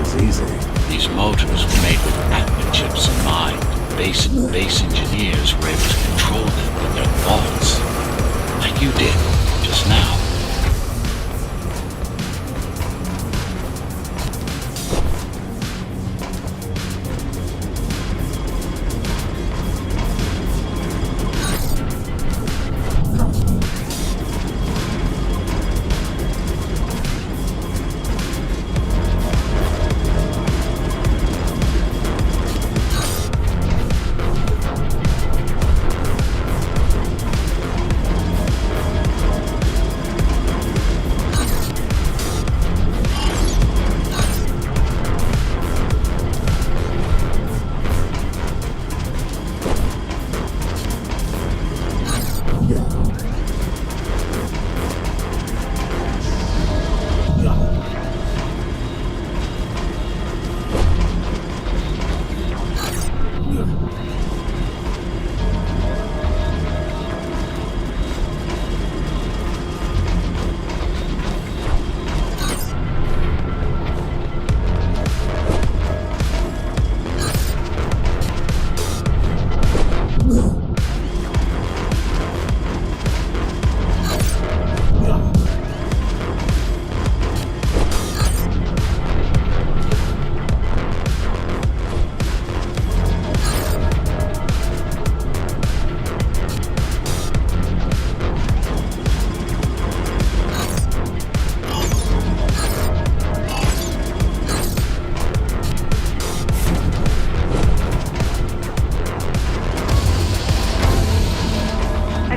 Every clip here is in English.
was easy. These motors were made with Atma chips in mind. Base engineers were able to control them with their thoughts. Like you did, just now.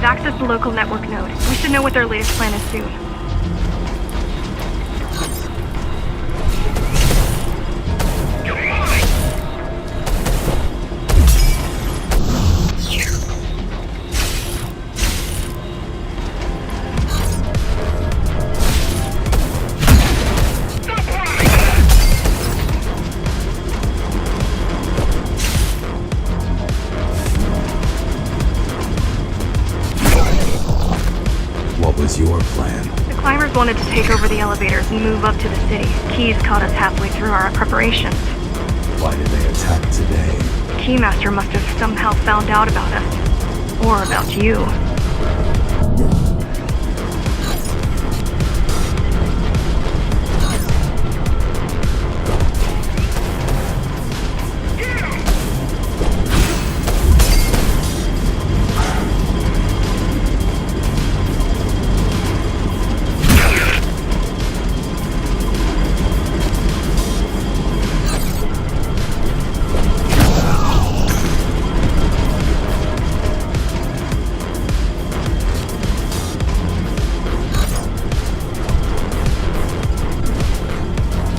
Access the local network node. We should know what their latest plan is soon. Your plan? The climbers wanted to take over the elevators and move up to the city. Keys caught us halfway through our preparations. Why did they attack today? The Keymaster must have somehow found out about us. Or about you.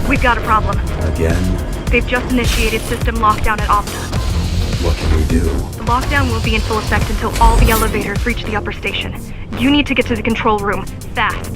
We've got a problem. Again? They've just initiated system lockdown at Opta. What can we do? The lockdown will be in full effect until all the elevators reach the upper station. You need to get to the control room, fast.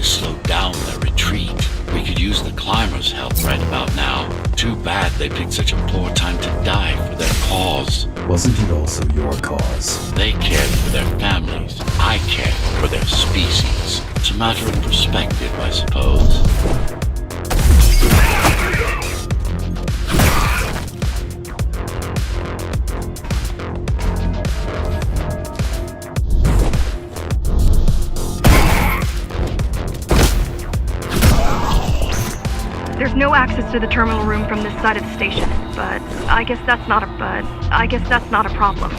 to slow down their retreat. We could use the climbers' help right about now. Too bad they picked such a poor time to die for their cause. Wasn't it also your cause? They cared for their families. I cared for their species. It's a matter of perspective, I suppose. There's no access to the terminal room from this side of the station, but I guess that's not a problem.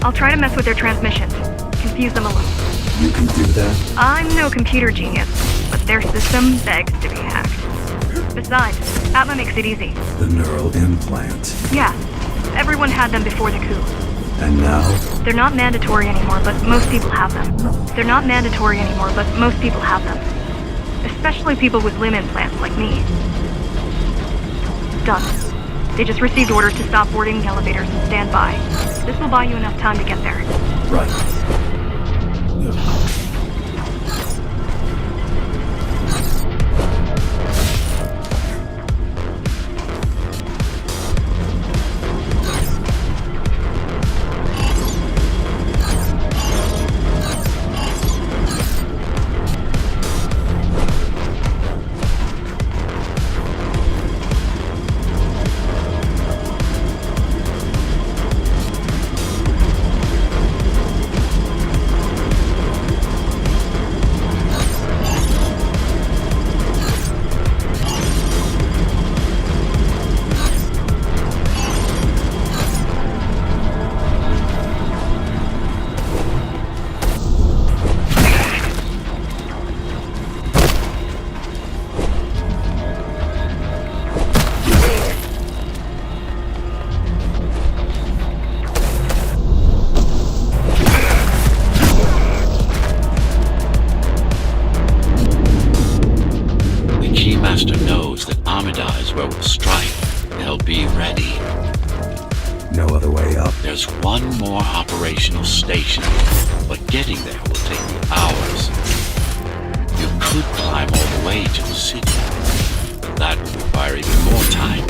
I'll try to mess with their transmissions. Confuse them a little. You can do that? I'm no computer genius, but their system begs to be hacked. Besides, Atma makes it easy. The neural implant. Yeah, everyone had them before the coup. And now? They're not mandatory anymore, but most people have them. They're not mandatory anymore, but most people have them. Especially people with limb implants like me. Done. They just received orders to stop boarding the elevators and stand by. This will buy you enough time to get there. Right. where we'll strike. They'll be ready. No other way up. There's one more operational station, but getting there will take you hours. You could climb all the way to the city, but that would require even more time.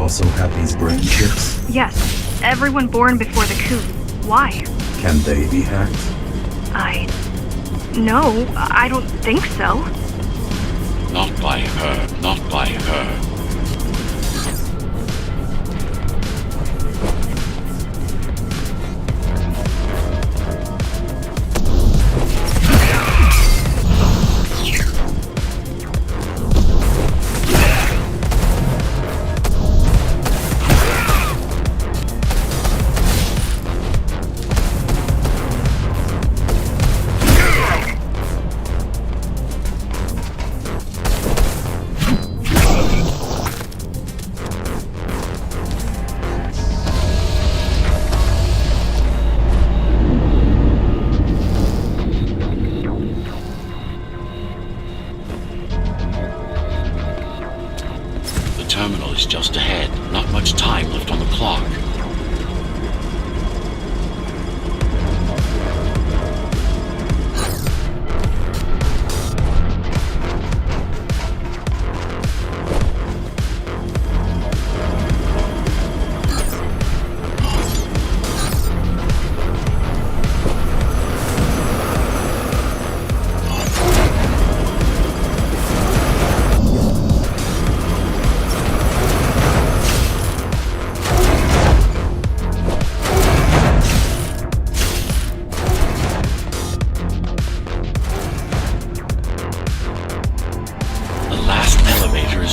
also have these brain chips? Yes, everyone born before the coup. Why? Can they be hacked? No, I don't think so. Not by her, not by her. Terminal is just ahead. Not much time left on the clock.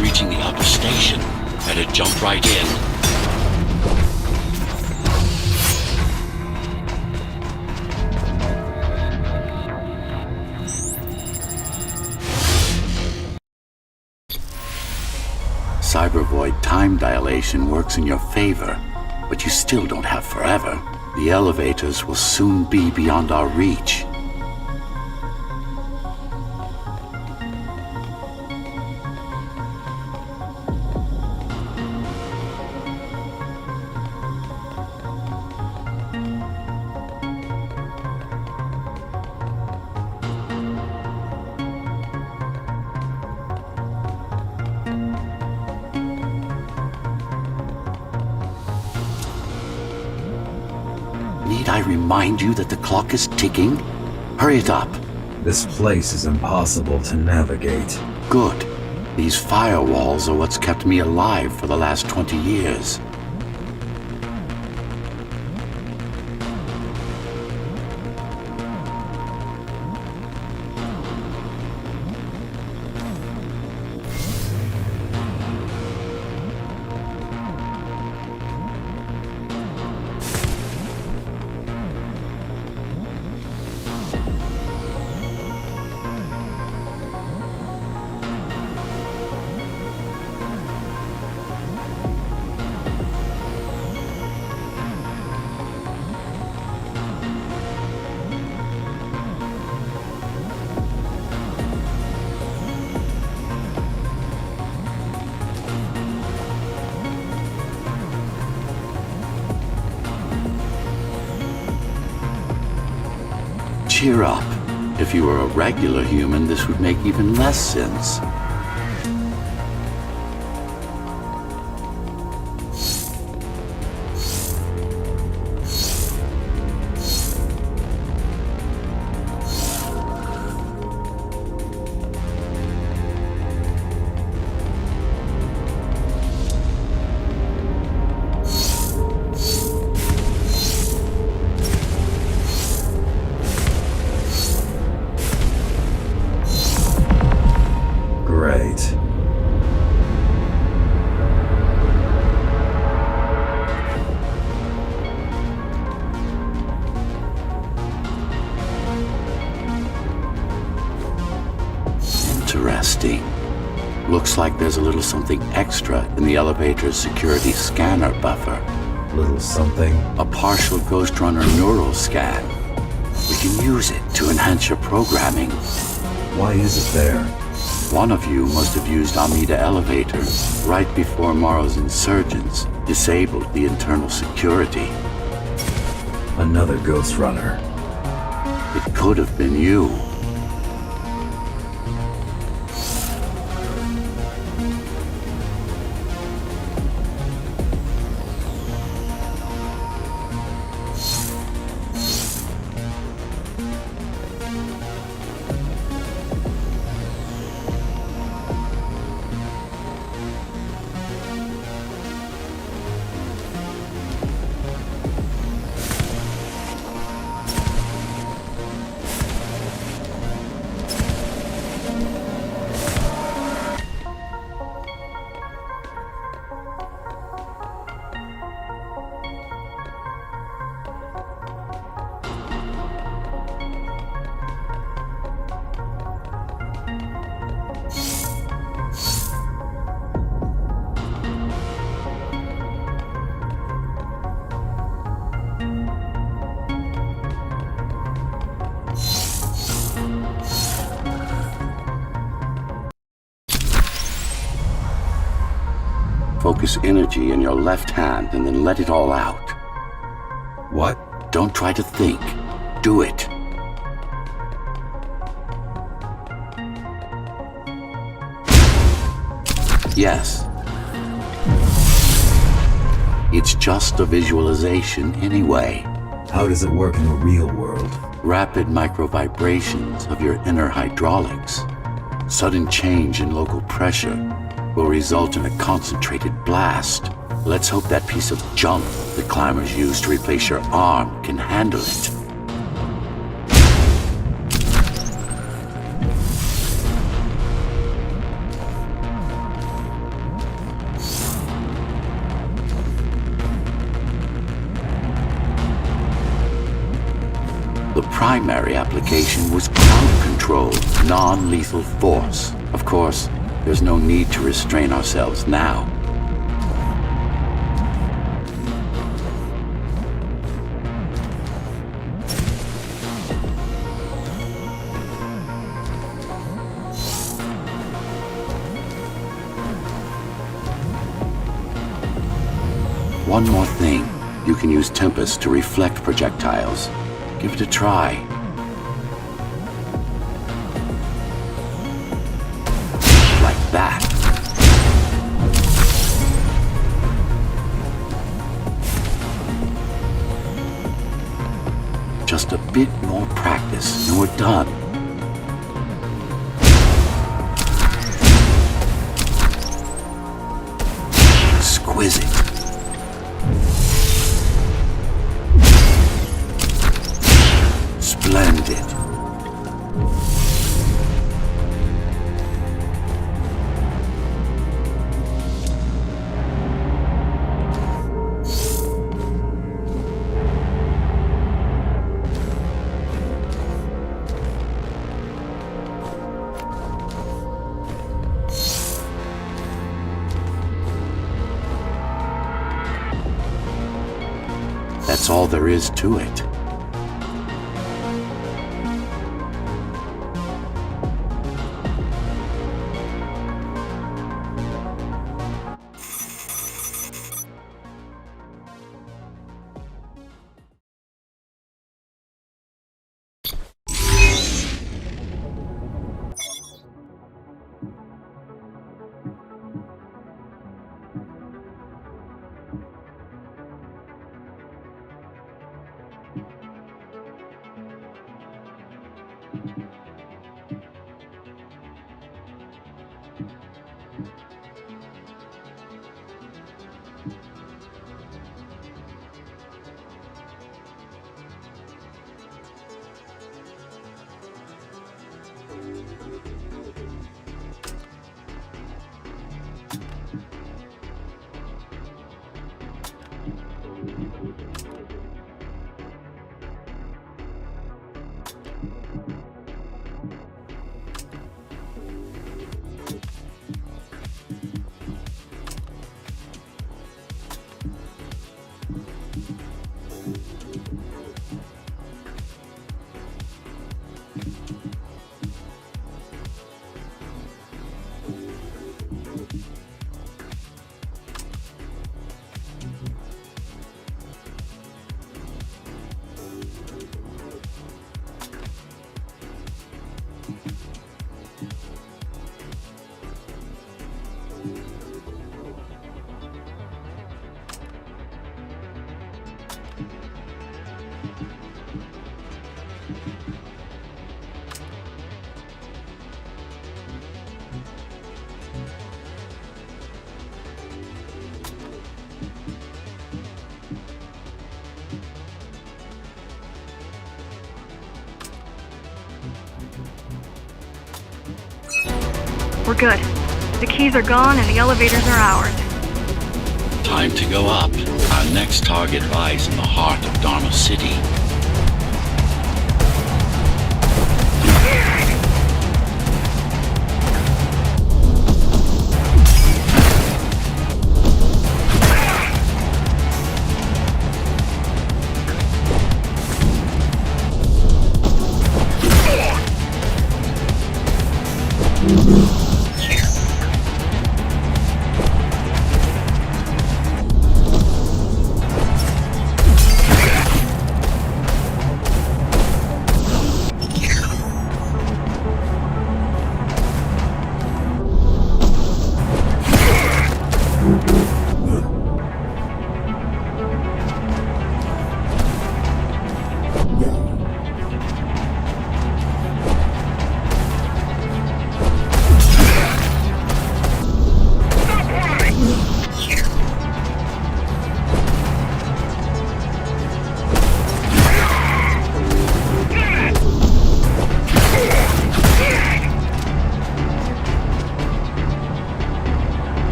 Reaching the upper station. Better jump right in. Cybervoid time dilation works in your favor, but you still don't have forever. The elevators will soon be beyond our reach. Need I remind you that the clock is ticking? Hurry it up. This place is impossible to navigate. Good. These firewalls are what's kept me alive for the last 20 years. Cheer up. If you were a regular human, this would make even less sense. Great. Interesting. Looks like there's a little something extra in the elevator's security scanner buffer. Little something. A partial Ghostrunner neural scan. We can use it to enhance your programming. Why is it there? One of you must have used Amida Elevator right before Morrow's insurgents disabled the internal security. Another Ghostrunner. It could have been you. focus energy in your left hand and then let it all out. What? Don't try to think. Do it. Yes. It's just a visualization anyway. How does it work in the real world? Rapid micro-vibrations of your inner hydraulics. Sudden change in local pressure will result in a concentrated blast. Let's hope that piece of junk the climbers use to replace your arm can handle it. The primary application was crowd control, non-lethal force. Of course, there's no need to restrain ourselves now. One more thing. You can use Tempest to reflect projectiles. Give it a try. Like that. Just a bit more practice and we're done. Exquisite. Splendid. That's all there is to it. We're good. The keys are gone and the elevators are ours. Time to go up. Our next target lies in the heart of Dharma City.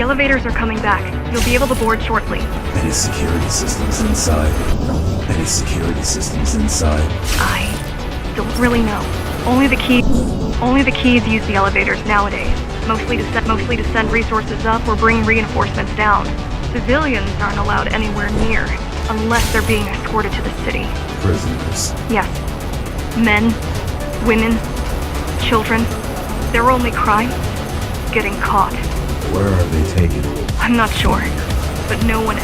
The elevators are coming back. You'll be able to board shortly. Any security systems inside? Any security systems inside? I don't really know. Only the keys use the elevators nowadays. Mostly to send resources up or bring reinforcements down. Civilians aren't allowed anywhere near, unless they're being escorted to the city. Prisoners. Yes. Men, women, children. Their only crime? Getting caught. Where are they taken? I'm not sure, but no one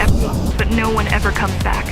ever comes back.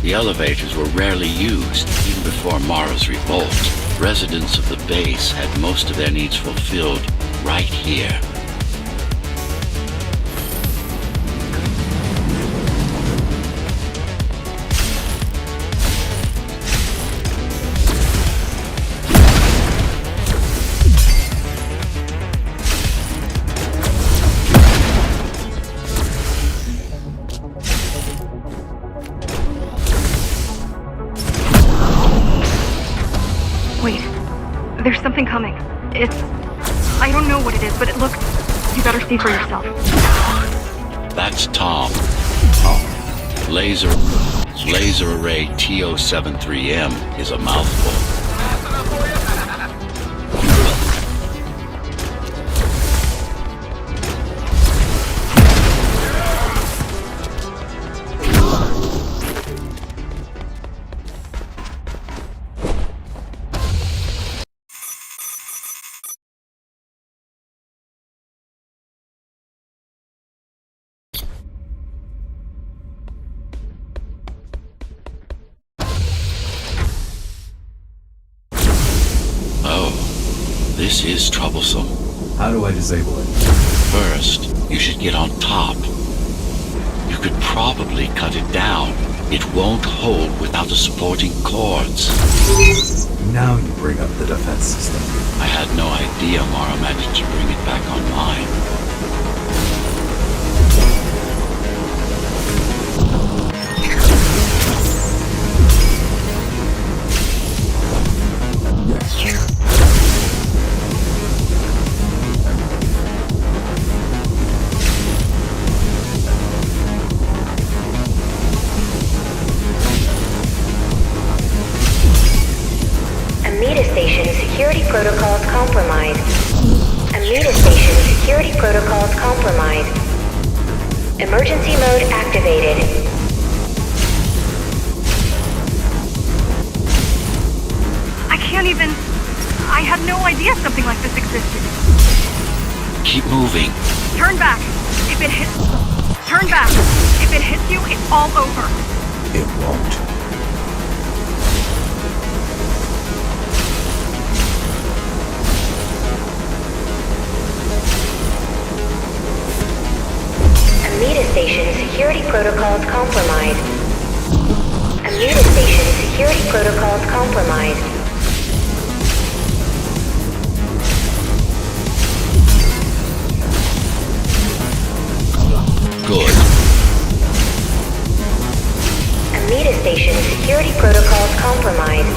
The elevators were rarely used, even before Mara's revolt. Residents of the base had most of their needs fulfilled right here. Wait, there's something coming. I don't know what it is, but it looks... You better see for yourself. That's Tom. Laser array TO73M is a mouthful. This is troublesome. How do I disable it? First, you should get on top. You could probably cut it down. It won't hold without the supporting cords. Now you bring up the defense system. I had no idea Mara managed to bring it back online. compromised. Emergency mode activated. I can't even... I had no idea something like this existed. Keep moving. Turn back. If it hits... Turn back. If it hits you, it's all over. It won't. Amida Station security protocols compromised. Amida Station security protocols compromised. Good. Amida Station security protocols compromised.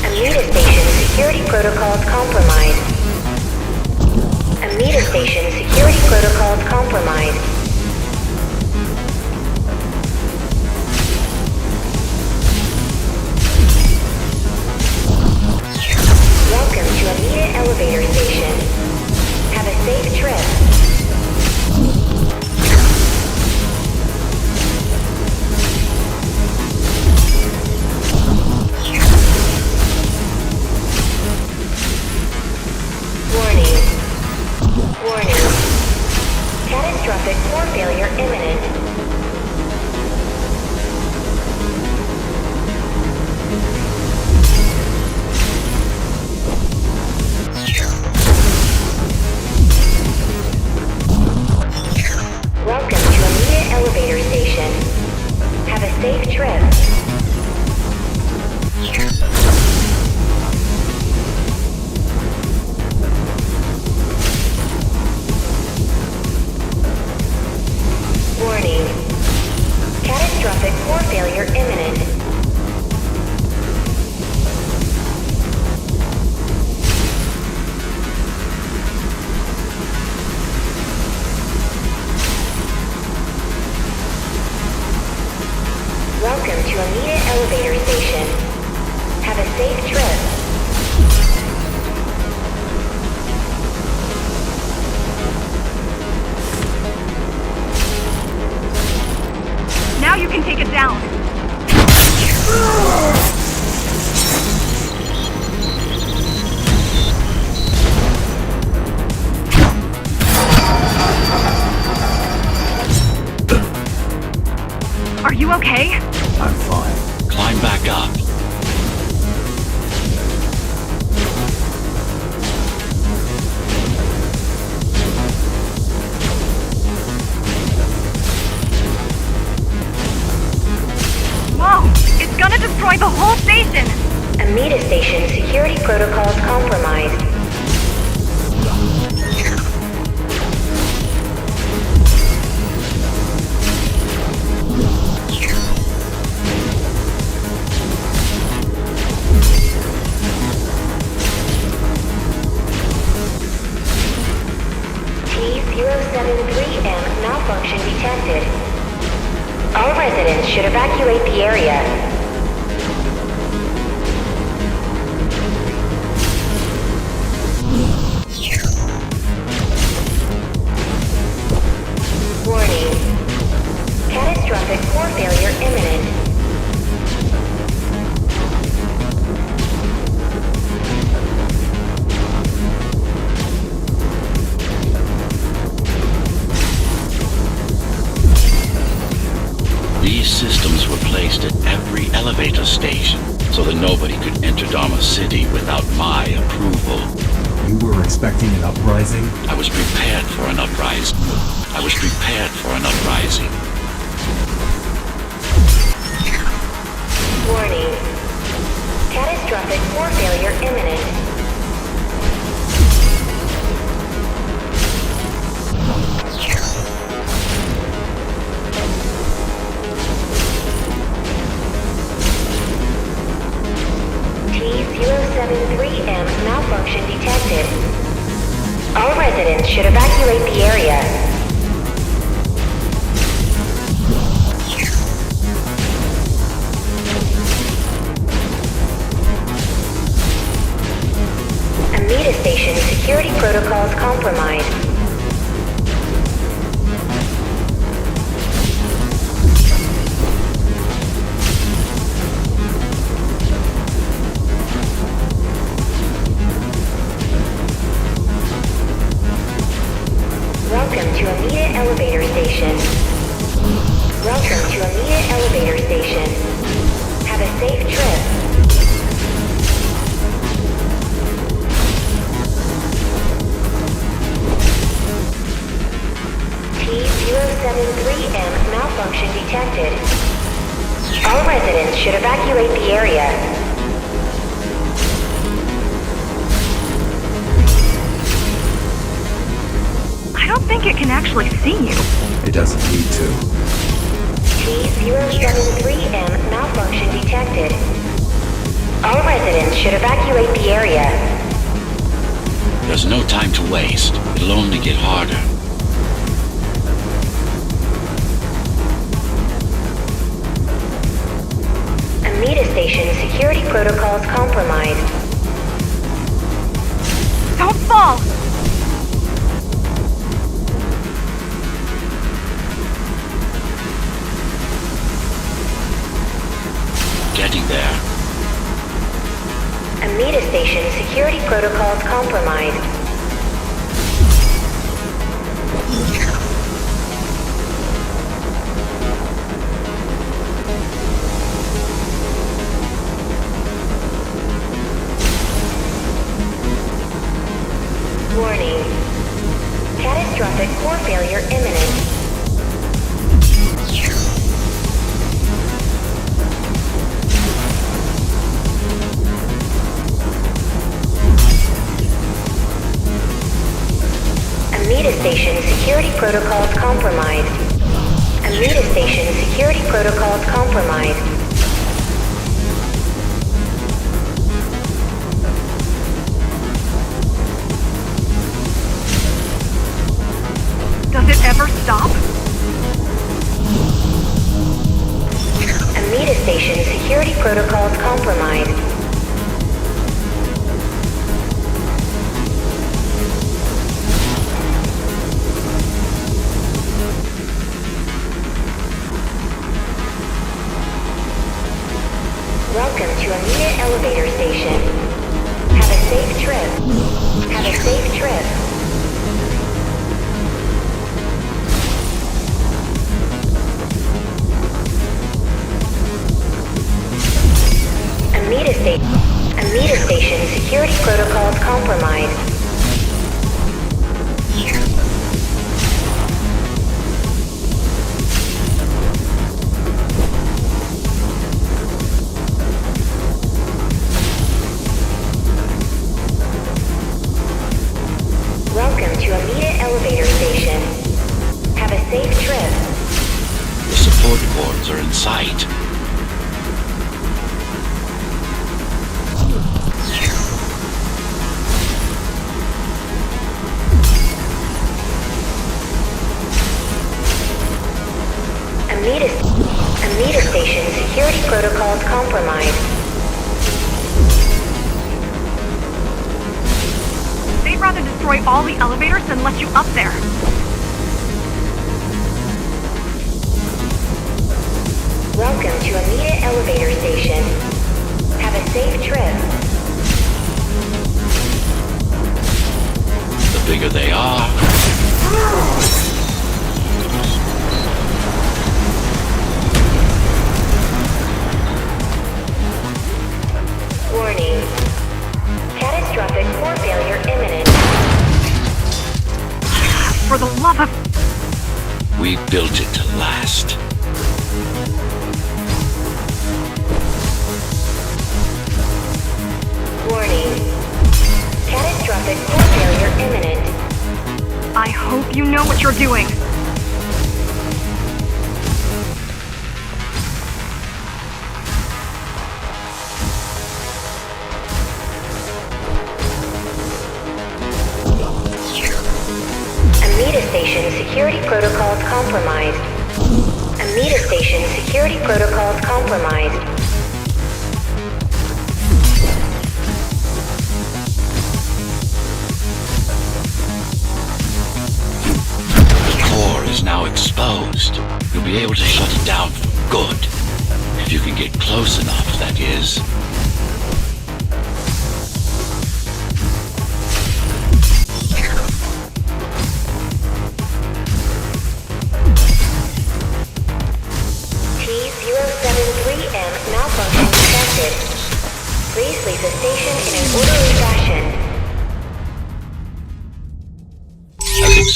Amida Station security protocols compromised. Amida Station security protocols compromised. Welcome to Amida Elevator Station. Have a safe trip. Warning. Warning. Catastrophic core failure imminent. Welcome to Amida Elevator Station. Have a safe trip. Warning. Catastrophic core failure imminent. Welcome to Amida Elevator Station. Have a safe trip. Now you can take it down. Are you okay? I'm fine. Climb back up. Whoa! It's gonna destroy the whole station! Amida Station security protocols compromised. T073M malfunction detected. All residents should evacuate the area. Warning. Catastrophic core failure imminent. These systems were placed at every elevator station so that nobody could enter Dharma City without my approval. You were expecting an uprising? I was prepared for an uprising. I was prepared for an uprising. Warning. Catastrophic core failure imminent. T073M malfunction detected. All residents should evacuate the area. Amida Station security protocols compromised. Welcome to Amita Elevator Station. Welcome to Amita Elevator Station. Have a safe trip. T073M malfunction detected. All residents should evacuate the area. I don't think it can actually see you. It doesn't need to. T073M malfunction detected. All residents should evacuate the area. There's no time to waste. It'll only get harder. Amita Station security protocols compromised. Don't fall! Getting there. Amita Station security protocols compromised. Warning. Catastrophic core failure imminent. Amita Station security protocols compromised. Amita Station security protocols compromised. Does it ever stop? Amita Station security protocols compromised. Welcome to Amita Elevator Station. Have a safe trip. Have a safe trip. Amita Station security protocols compromised. Welcome to Amita Elevator Station. Have a safe trip. The support boards are in sight. Amita Station security protocols compromised. They'd rather destroy all the elevators than let you up there. Welcome to Amita Elevator Station. Have a safe trip. The bigger they are, Warning. Catastrophic core failure imminent. For the love of... we built it to last. Warning. Catastrophic core failure imminent. I hope you know what you're doing. Amita Station security protocols compromised. Amita Station security protocols compromised. The core is now exposed. You'll be able to shut it down for good. If you can get close enough, that is.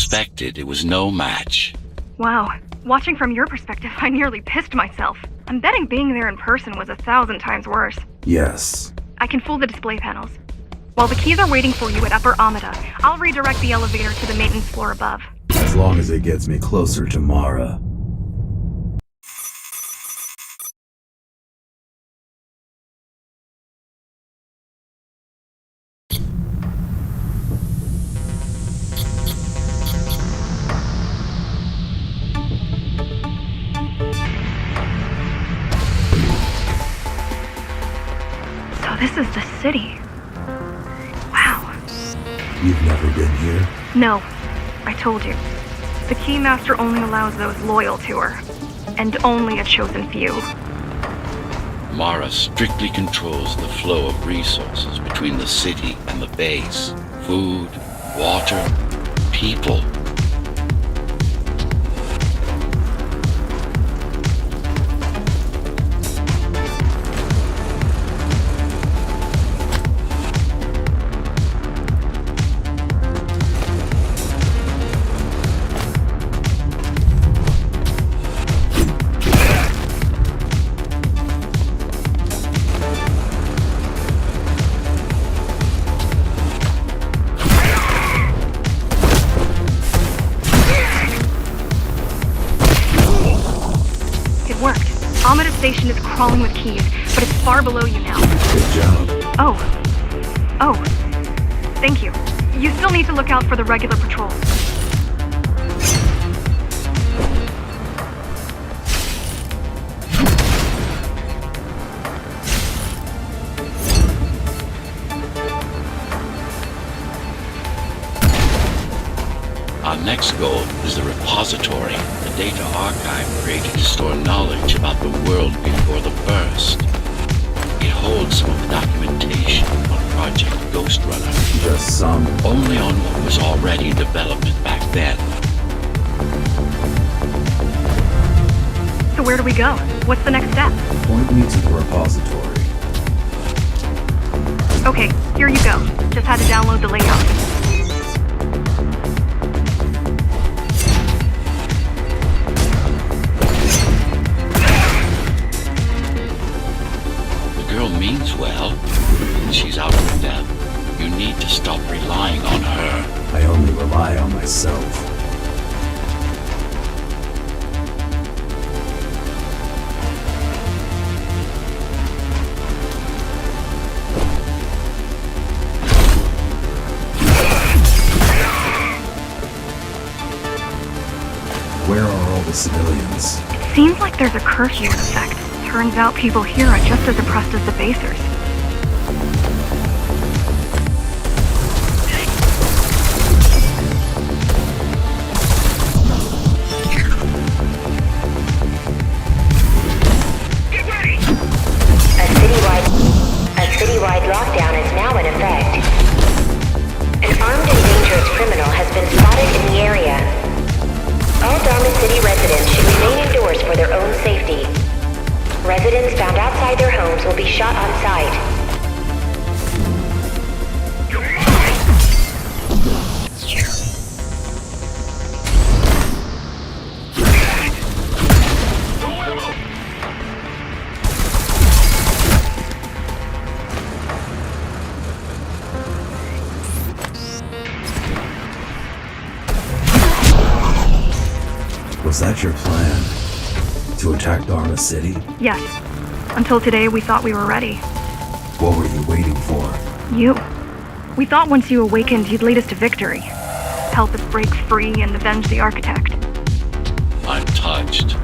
expected, it was no match. Wow. Watching from your perspective, I nearly pissed myself. I'm betting being there in person was 1,000 times worse. Yes. I can fool the display panels. While the keys are waiting for you at Upper Amida, I'll redirect the elevator to the maintenance floor above. As long as it gets me closer to Mara. So this is the city. Wow. You've never been here? No, I told you. The Keymaster only allows those loyal to her. And only a chosen few. Mara strictly controls the flow of resources between the city and the base. Food, water, people. Amida Station is crawling with keys, but it's far below you now. Good job. Oh. Thank you. You still need to look out for the regular patrols. Our next goal is the repository, the data archive created to store knowledge about the world before the burst. It holds some of the documentation on Project Ghostrunner. Just some. Only on what was already in development back then. So where do we go? What's the next step? Point me to the repository. Okay, here you go. Just had to download the layout. Means well. She's out of her depth. You need to stop relying on her. I only rely on myself. Where are all the civilians? It seems like there's a curfew in effect. Turns out people here are just as oppressed as the basers. Get ready! A citywide lockdown is now in effect. An armed and dangerous criminal has been spotted in the area. All Dharma City residents should remain indoors for their own safety. Residents found outside their homes will be shot on sight. Was that your plan? To attack Dharma City? Yes. Until today, we thought we were ready. What were you waiting for? You. We thought once you awakened, you'd lead us to victory. Help us break free and avenge the Architect. I'm touched.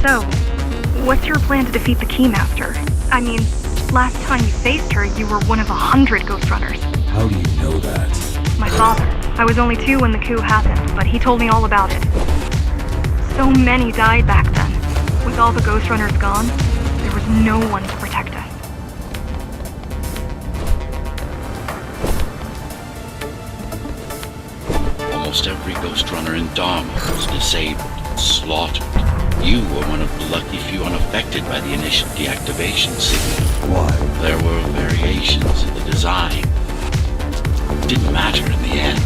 So, what's your plan to defeat the Keymaster? I mean, last time you faced her, you were one of 100 Ghostrunners. How do you know that? My father. I was only 2 when the coup happened, but he told me all about it. So many died back then. With all the Ghostrunners gone, there was no one to protect us. Almost every Ghostrunner in Dharma was disabled, slaughtered. You were one of the lucky few unaffected by the initial deactivation signal. Why? There were variations in the design. It didn't matter in the end.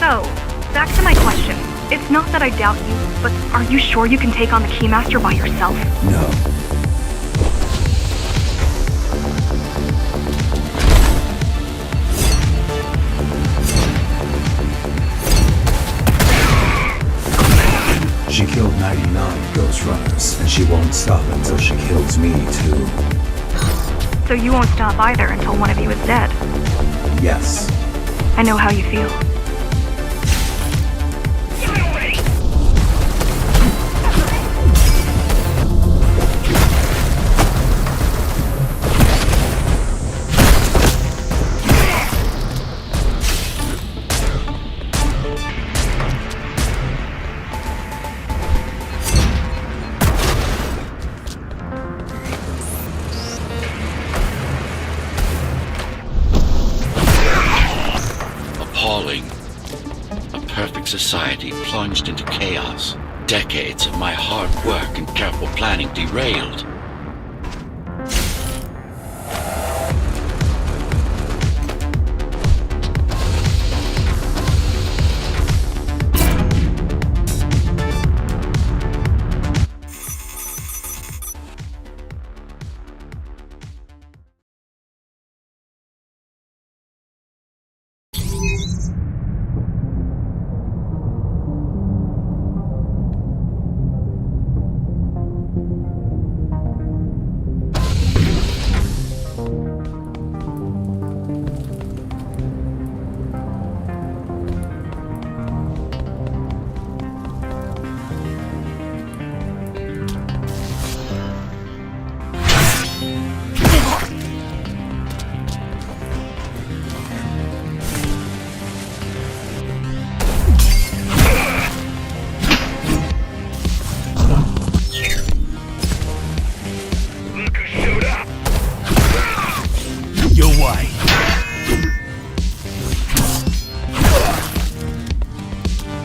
So, back to my question. It's not that I doubt you, but are you sure you can take on the Keymaster by yourself? No. She killed 99 Ghostrunners, and she won't stop until she kills me too. So you won't stop either until one of you is dead. Yes. I know how you feel. Appalling. A perfect society plunged into chaos. Decades of my hard work and careful planning derailed.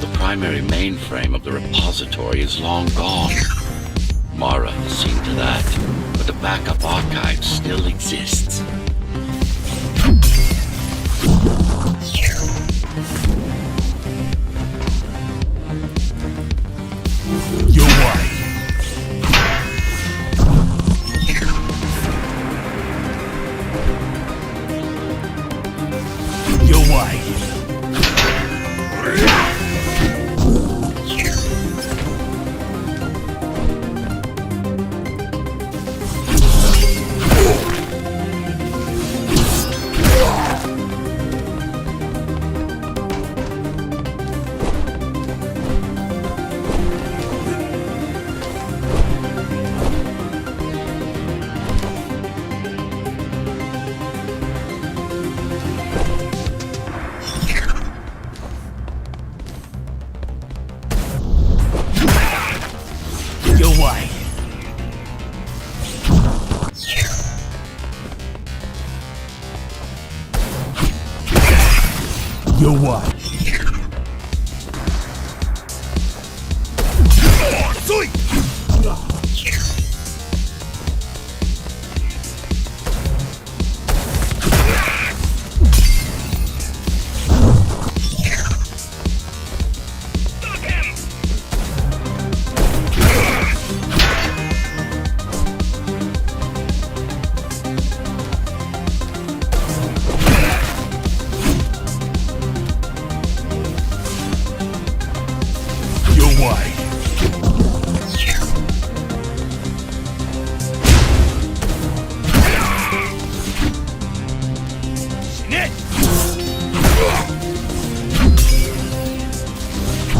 The primary mainframe of the repository is long gone. Mara has seen to that, but the backup archive still exists. Your wife. Your wife. Your wife. Your wife.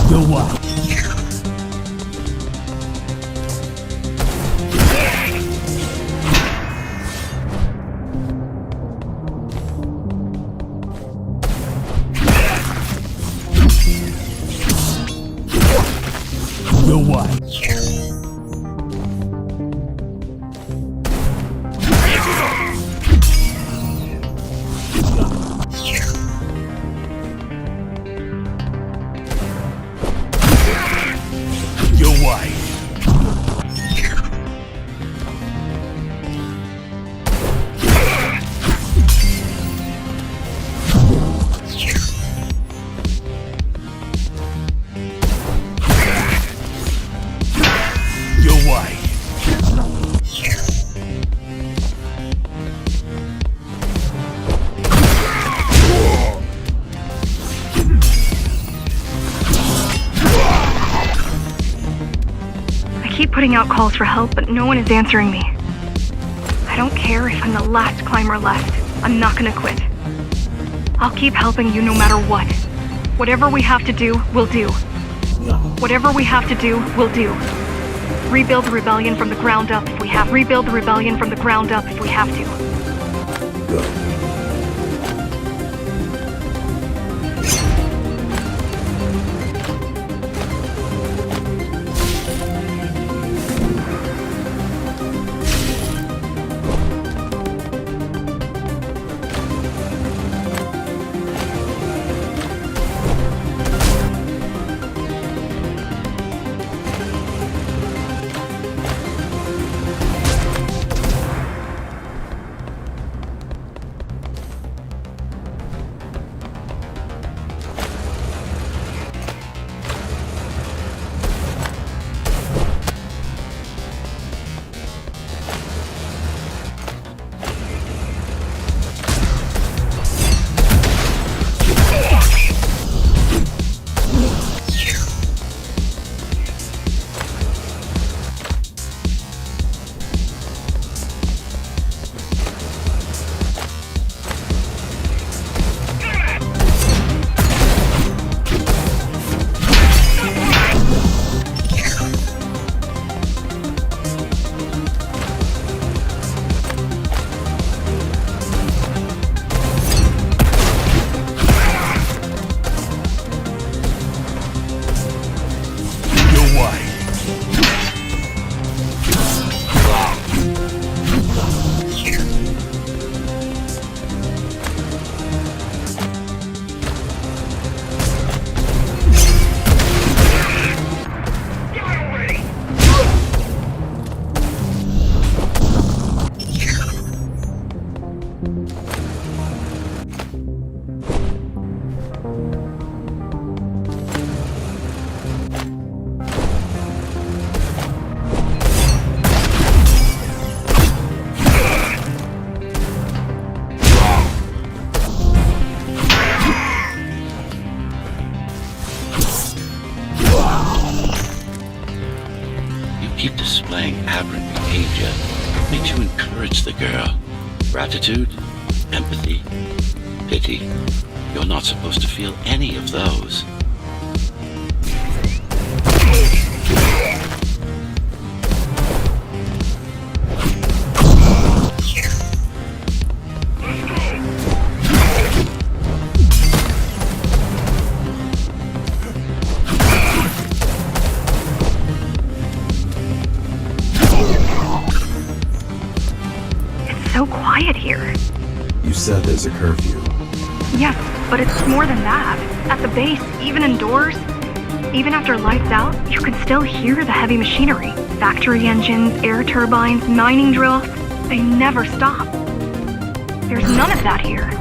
The what? The what? Your wife. Your wife. I keep putting out calls for help, but no one is answering me. I don't care if I'm the last climber left. I'm not gonna quit. I'll keep helping you no matter what. Whatever we have to do, we'll do. Whatever we have to do, we'll do. Rebuild the rebellion from the ground up if we have. Rebuild the rebellion from the ground up if we have to. Go. Keep displaying aberrant behavior. Makes you encourage the girl. Gratitude, empathy, pity. You're not supposed to feel any of those. So quiet here. You said there's a curfew. Yes, but it's more than that. At the base, even indoors, even after lights out, you can still hear the heavy machinery. Factory engines, air turbines, mining drills. They never stop. There's none of that here.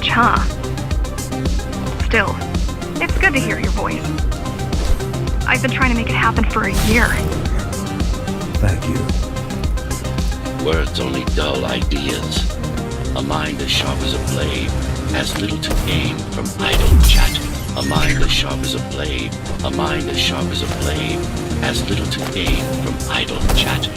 much, huh? Still, it's good to hear your voice. I've been trying to make it happen for a year. Thank you. Words only dull ideas. A mind as sharp as a blade has little to gain from idle chatter. A mind as sharp as a blade, a mind as sharp as a blade has little to gain from idle chatter.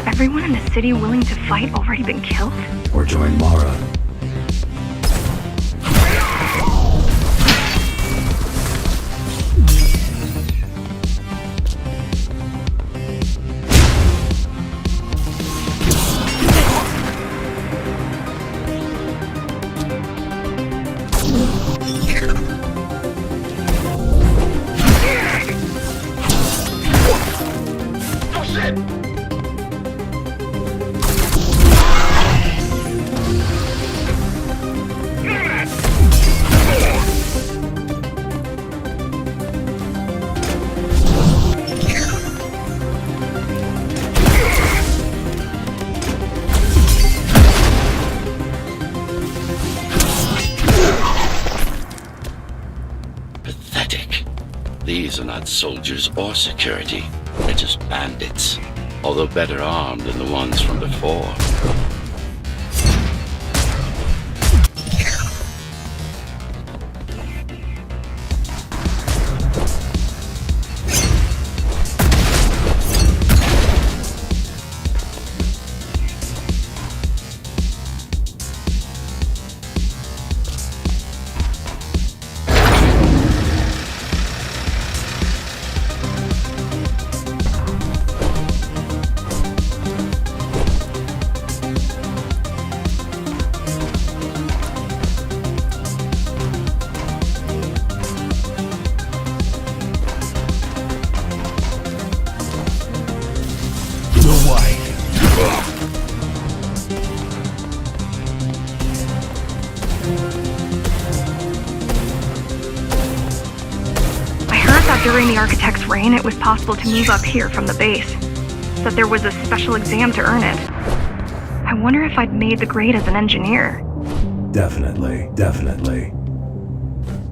Everyone in the city willing to fight already been killed? Or join Mara. These are not soldiers or security. They're just bandits, although better armed than the ones from before. During the architect's reign, it was possible to move up here from the base. That there was a special exam to earn it. I wonder if I'd made the grade as an engineer. Definitely, definitely.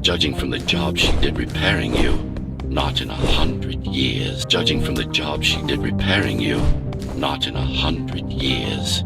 Judging from the job she did repairing you, not in 100 years. Judging from the job she did repairing you, not in 100 years.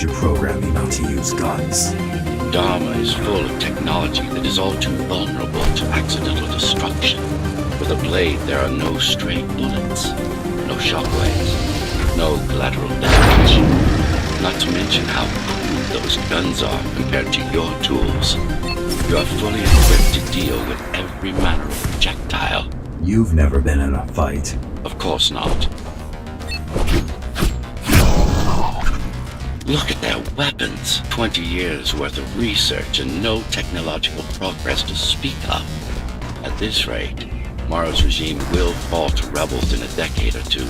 you program me not to use guns? Dharma is full of technology that is all too vulnerable to accidental destruction. With a blade, there are no stray bullets, no shockwaves, no collateral damage. Not to mention how cool those guns are compared to your tools. You are fully equipped to deal with every manner of projectile. You've never been in a fight. Of course not. Look at their weapons. 20 years worth of research and no technological progress to speak of. At this rate, Morrow's regime will fall to rebels in a decade or two.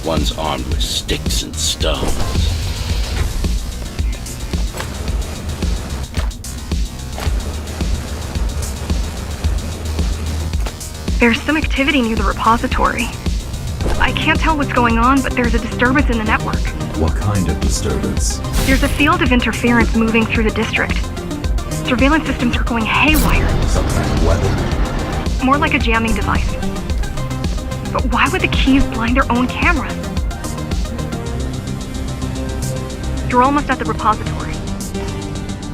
Ones armed with sticks and stones. There's some activity near the repository. I can't tell what's going on, but there's a disturbance in the network. What kind of disturbance? There's a field of interference moving through the district. Surveillance systems are going haywire. Some kind of weapon? More like a jamming device. But why would the keys blind their own cameras? You're almost at the repository.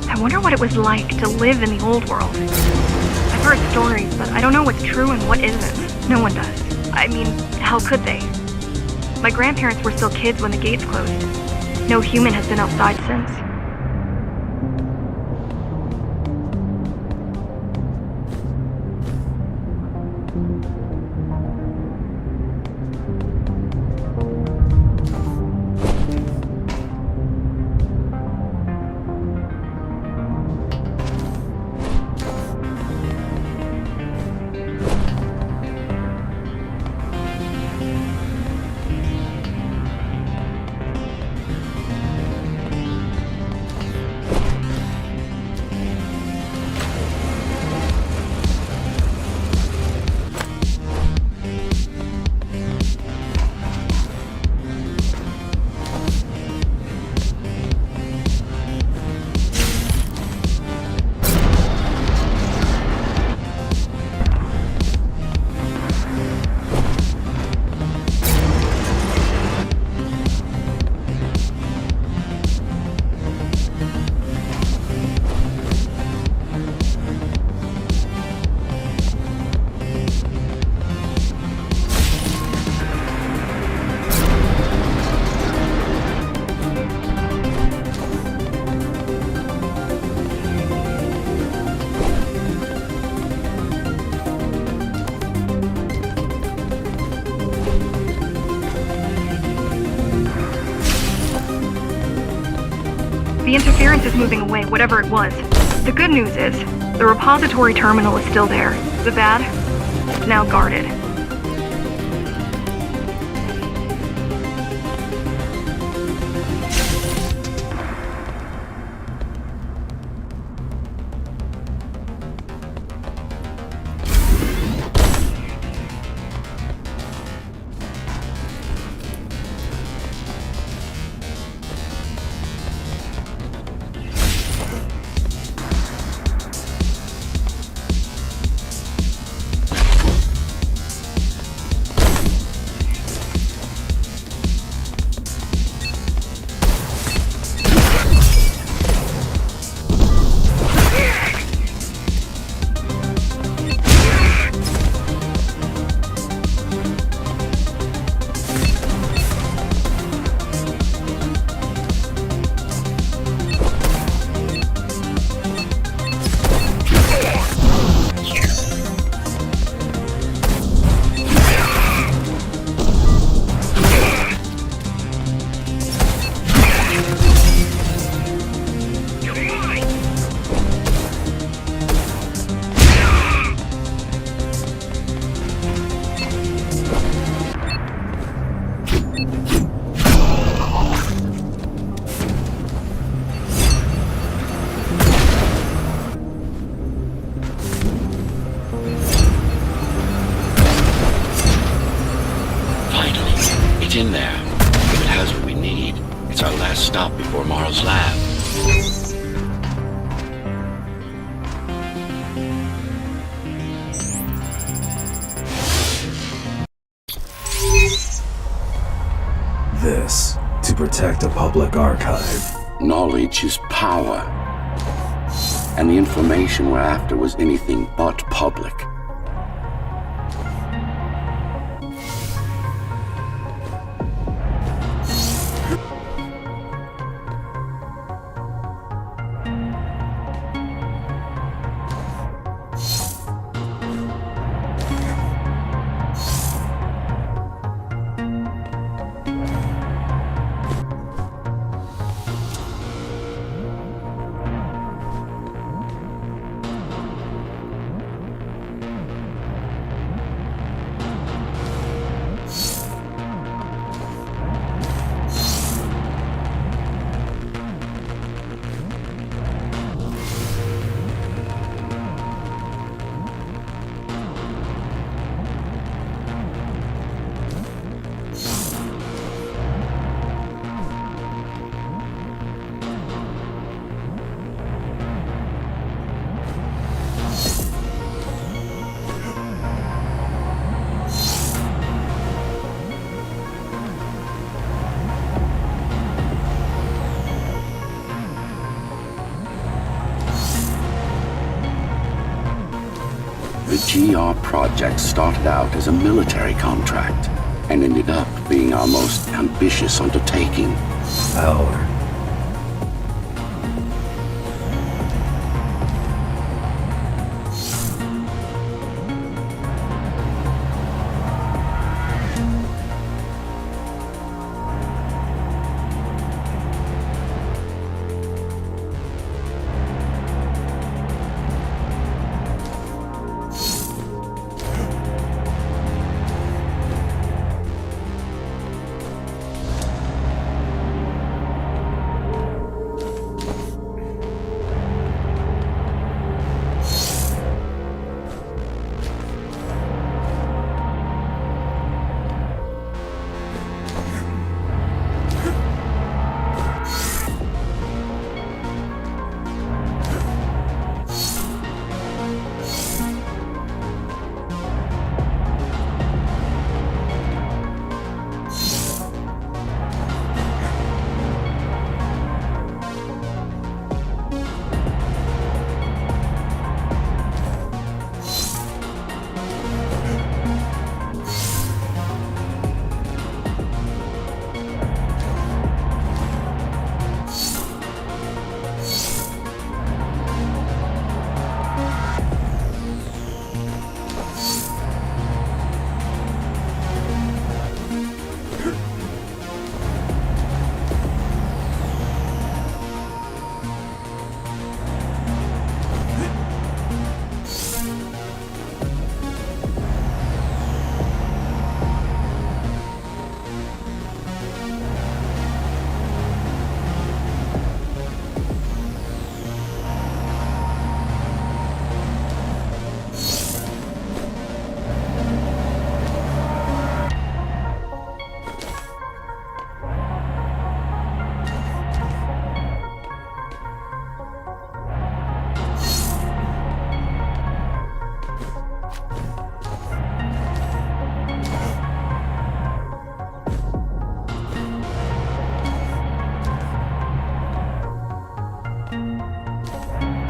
I wonder what it was like to live in the old world. I've heard stories, but I don't know what's true and what isn't. No one does. I mean, how could they? My grandparents were still kids when the gates closed. No human has been outside since. The interference is moving away, whatever it was. The good news is, the repository terminal is still there. The bad? It's now guarded. In there. If it has what we need, it's our last stop before Morrow's lab. This to protect protect a public archive. Knowledge is power. And the information we're after was anything but public. The GR project started out as a military contract and ended up being our most ambitious undertaking. Power.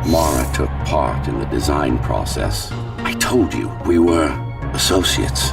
Mara took part in the design process. I told you, we were associates.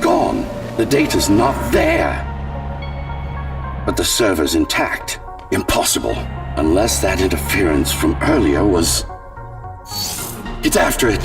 gone. The data's not there. But the server's intact. Impossible. Unless that interference from earlier was... It's after it.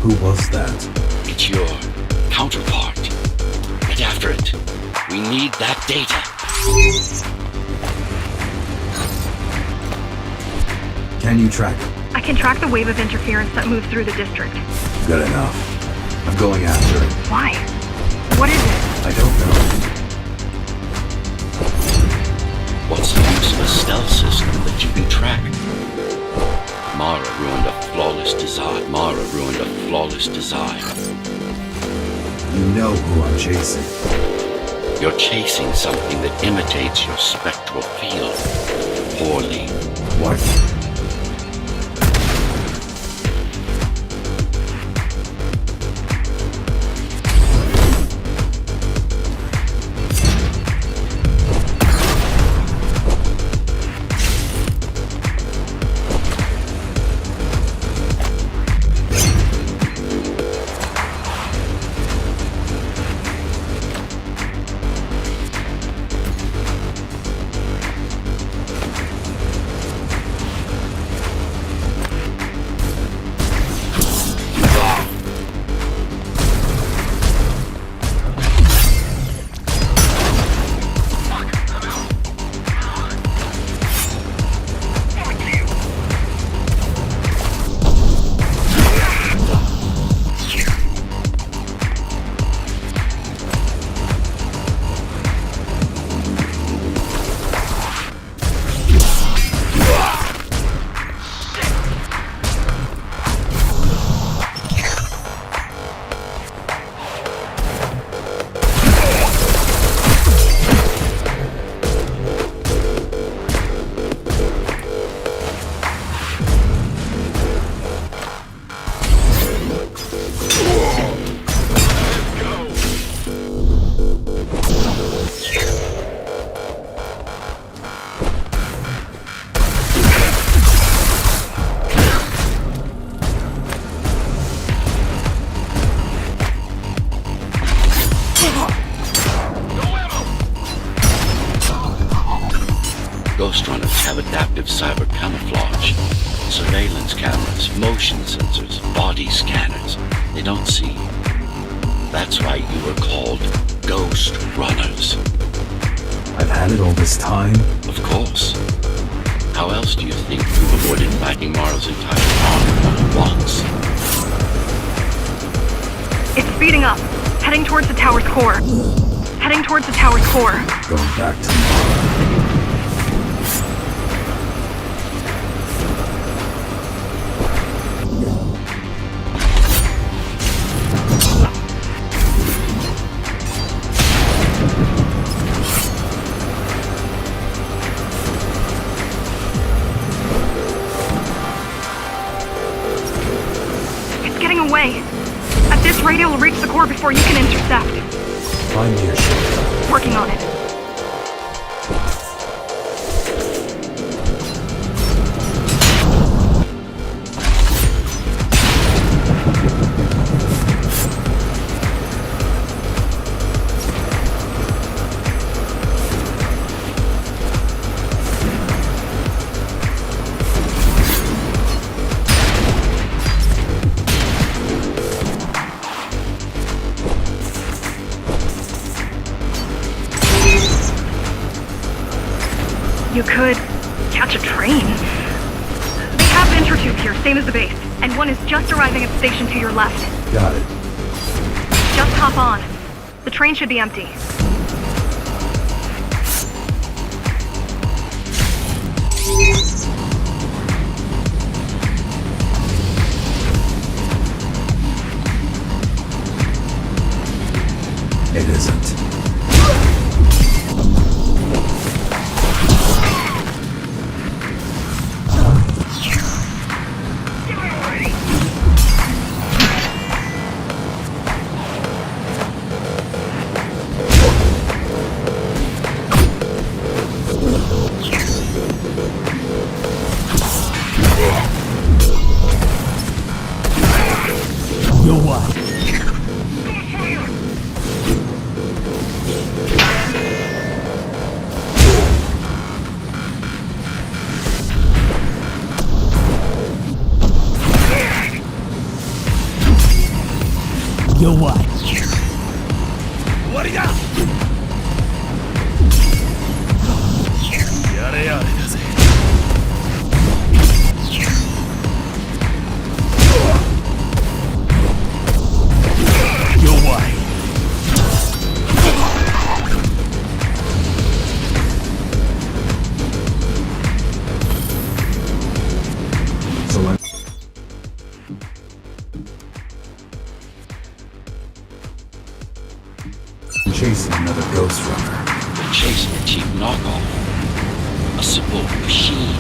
Who was that? It's your counterpart. Get after it. We need that data. Can you track it? I can track the wave of interference that moves through the district. Good enough. I'm going after it. Why? What is it? I don't know. What's the use of a stealth system that you can track? Mara ruined a flawless design. You know who I'm chasing. You're chasing something that imitates your spectral field. Poorly. What? Ghostrunners have adaptive cyber camouflage, surveillance cameras, motion sensors, body scanners. They don't see. That's why you were called Ghostrunners. I've had it all this time. Of course. How else do you think you've avoided fighting Mara's entire army once? It's speeding up. Heading towards the tower's core. Going back to Mara. It's getting away. At this rate, it will reach the core before you can intercept. Find me a shortcut. Working on it. could catch a train. They have intertube here, same as the base, and one is just arriving at the station to your left. Got it. Just hop on. The train should be empty. It isn't. Your wife. Your wife. What do you got? Yare yare da ze. Your wife. So I'm chasing another Ghostrunner. Chasing a cheap knockoff. A simple machine.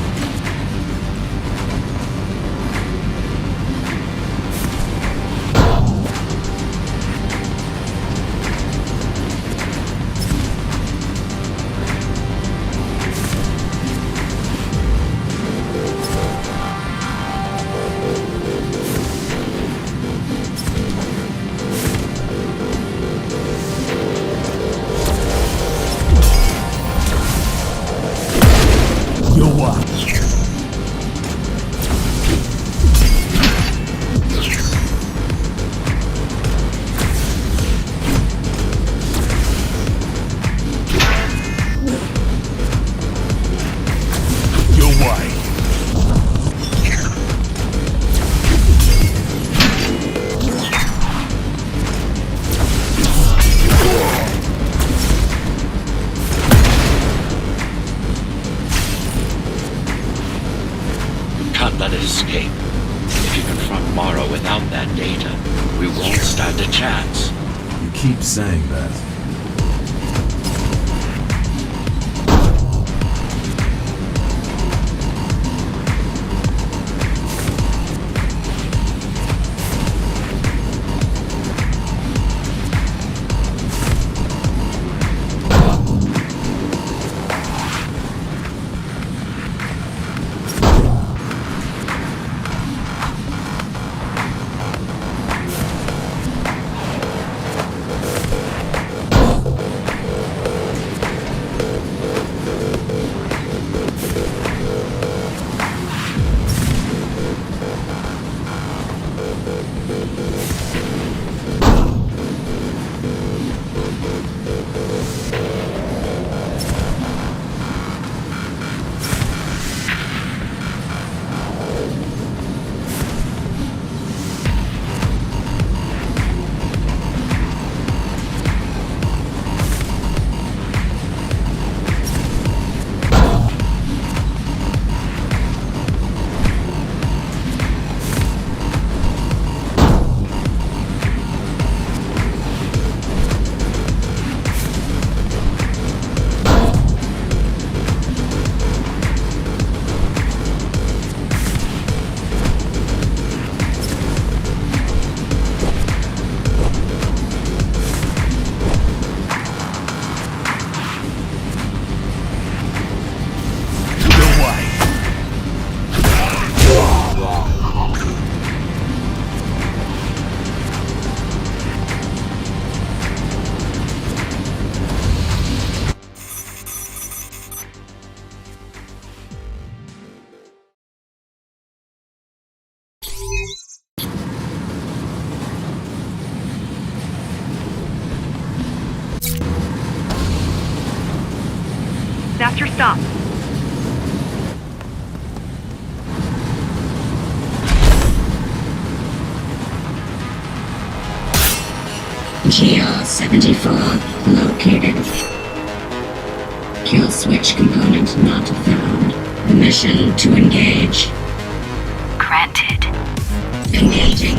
Your wife. Your wife. Can't let it escape. If you confront Morrow without that data, we won't stand a chance. You keep saying that. That's your stop. GR-74 located. Kill switch component not found. Permission to engage. Granted. Engaging.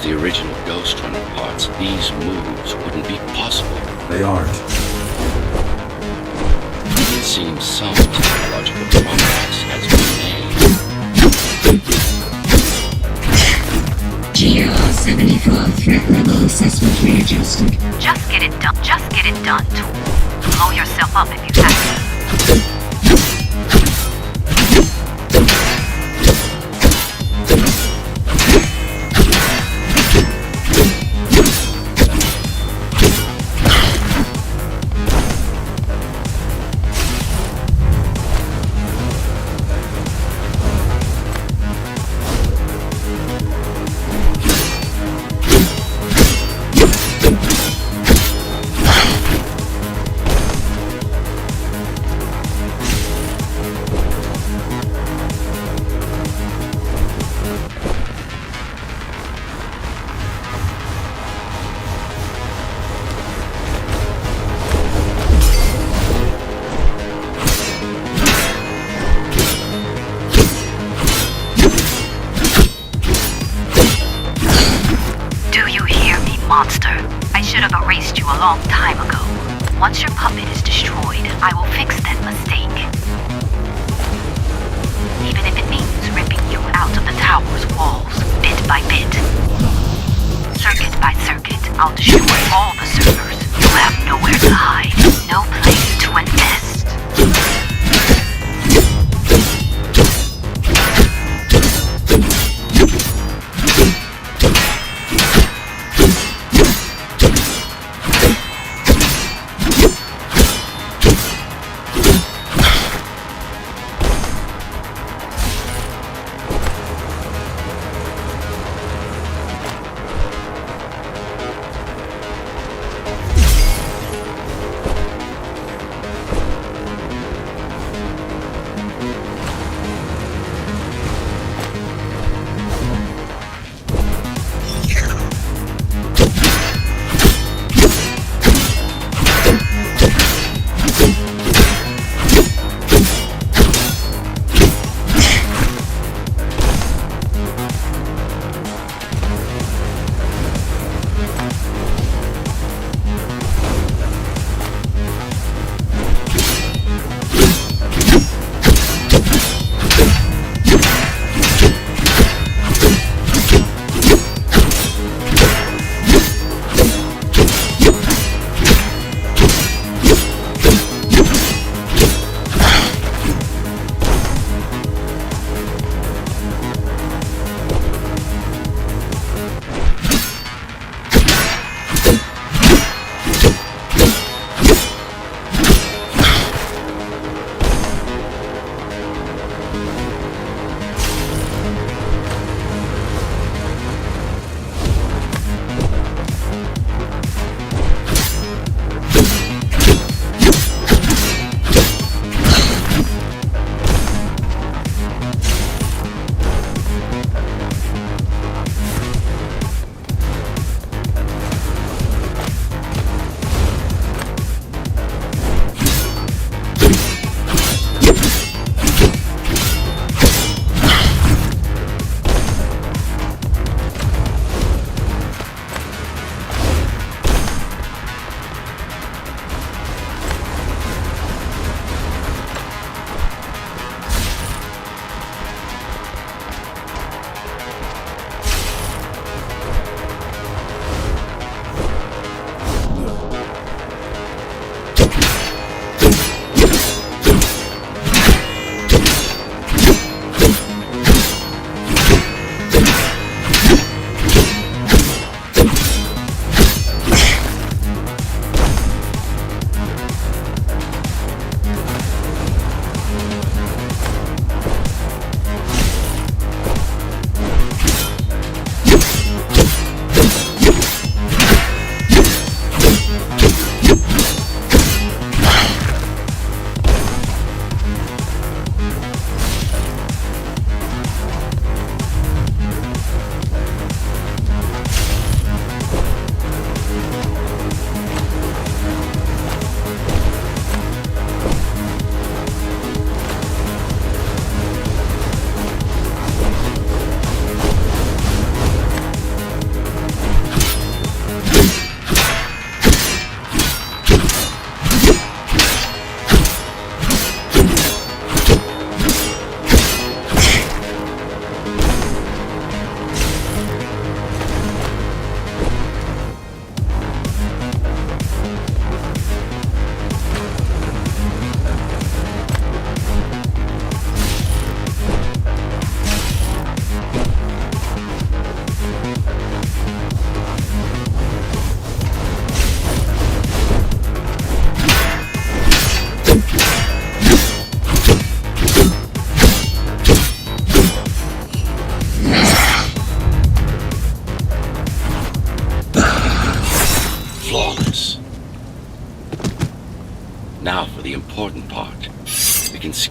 the original Ghostrunner parts, these moves wouldn't be possible. They aren't. It seems some technological progress has been made. GR-74 threat level assessment readjusted. Just get it done. Just get it done, Tool. Blow yourself up if you have to.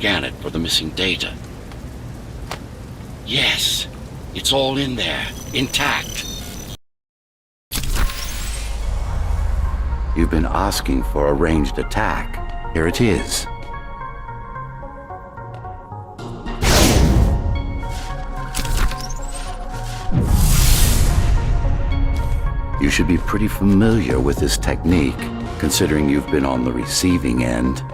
scan it for the missing data. Yes, it's all in there, intact. You've been asking for a ranged attack. Here it is. You should be pretty familiar with this technique, considering you've been on the receiving end.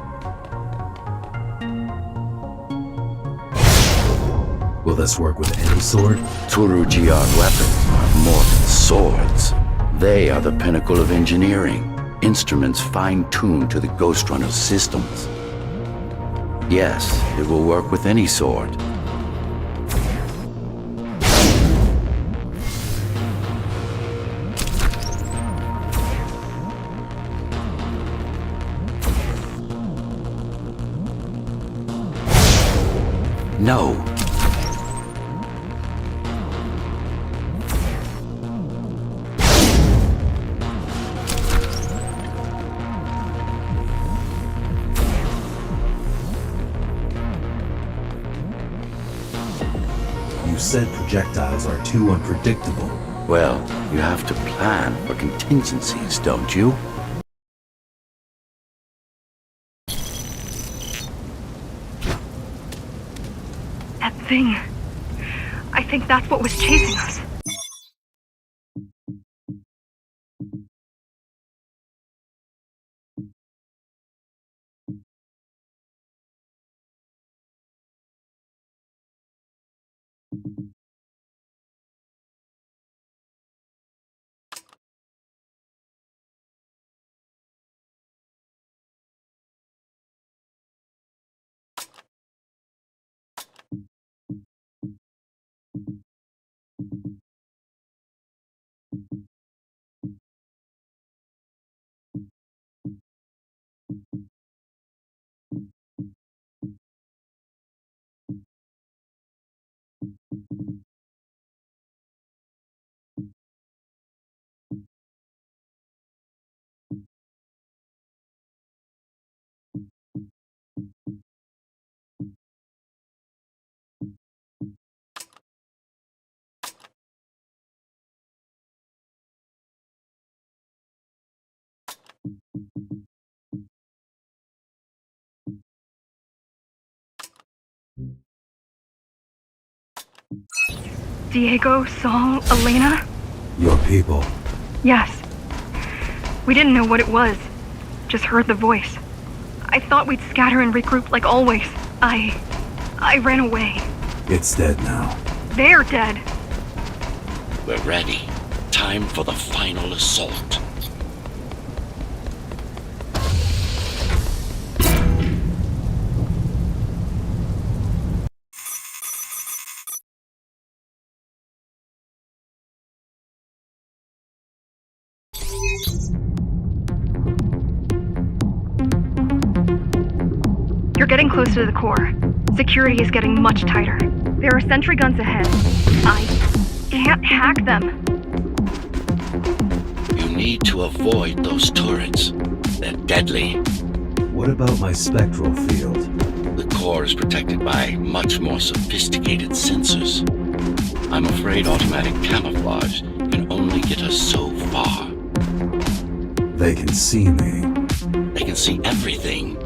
Will this work with any sword? Tsurujian weapons are more than swords. They are the pinnacle of engineering, instruments fine-tuned to the Ghostrunner systems. Yes, it will work with any sword. No. You said projectiles are too unpredictable. Well, you have to plan for contingencies, don't you? That thing. I think that's what was chasing us. Diego, Saul, Elena? Your people. Yes. We didn't know what it was. Just heard the voice. I thought we'd scatter and regroup like always. I ran away. It's dead now. They're dead. We're ready. Time for the final assault. You're getting close to the core. Security is getting much tighter. There are sentry guns ahead. I can't hack them. You need to avoid those turrets. They're deadly. What about my spectral field? The core is protected by much more sophisticated sensors. I'm afraid automatic camouflage can only get us so far. They can see me. They can see everything.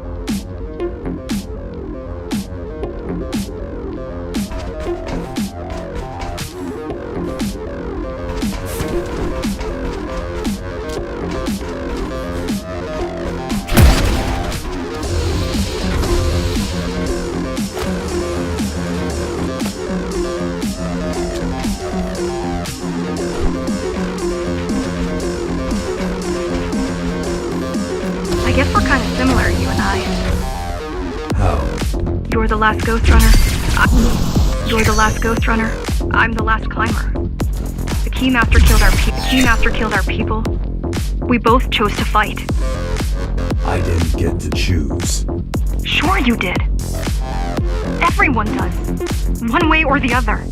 I guess we're kind of similar, you and I. How? You're the last Ghostrunner. You're the last Ghostrunner. I'm the last climber. The Keymaster killed our people. We both chose to fight. I didn't get to choose. Sure you did. Everyone does. One way or the other.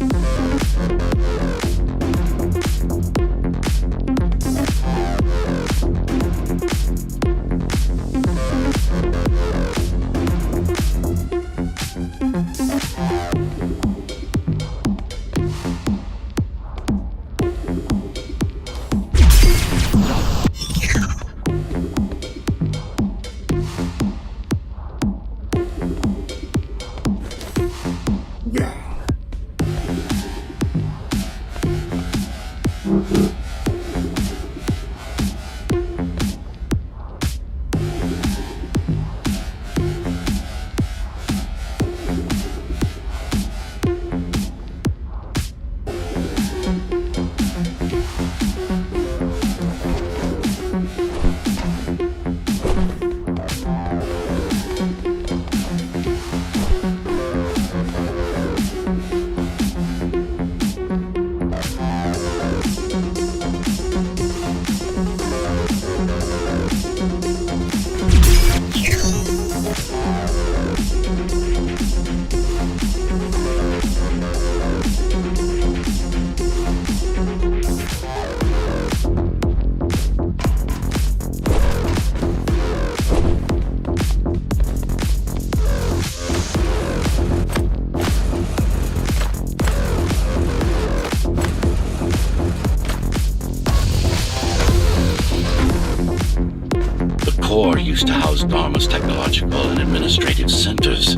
used to house Dharma's technological and administrative centers.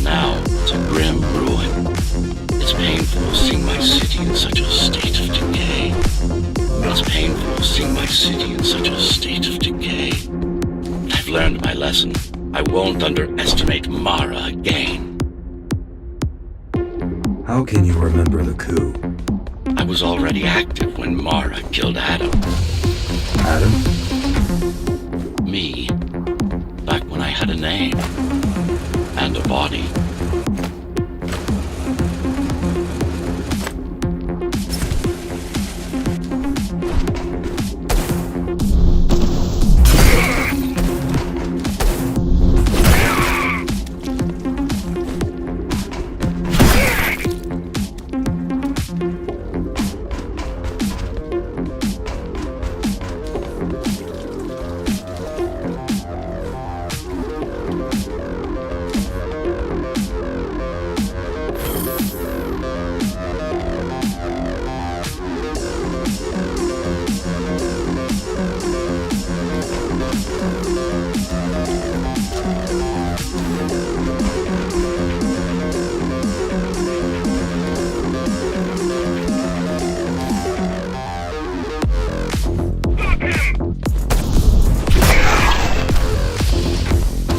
Now it's a grim ruin. It's painful seeing my city in such a state of decay. It's painful seeing my city in such a state of decay. I've learned my lesson. I won't underestimate Mara again. How can you remember the coup? I was already active when Mara killed Adam. Adam? Me. Back when I had a name. And a body.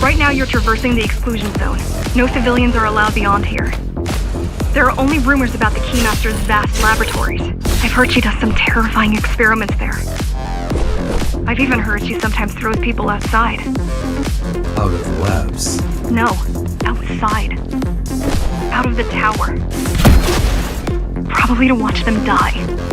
Right now you're traversing the exclusion zone. No civilians are allowed beyond here. There are only rumors about the Keymaster's vast laboratories. I've heard she does some terrifying experiments there. I've even heard she sometimes throws people outside. Out of the labs. No, outside. Out of the tower. Probably to watch them die.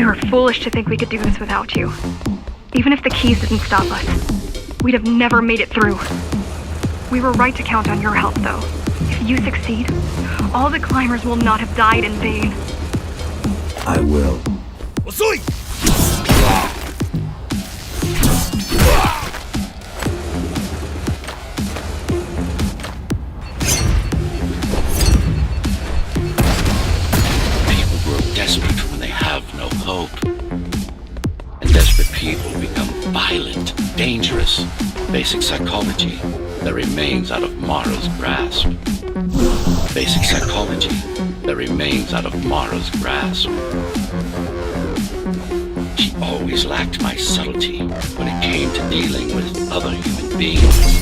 We were foolish to think we could do this without you. Even if the keys didn't stop us, we'd have never made it through. We were right to count on your help, though. If you succeed, all the climbers will not have died in vain. I will. Osoi! People grow desperate when they have no hope. And desperate people become violent, dangerous. Basic psychology that remains out of Mara's grasp. Basic psychology that remains out of Mara's grasp. She always lacked my subtlety when it came to dealing with other human beings.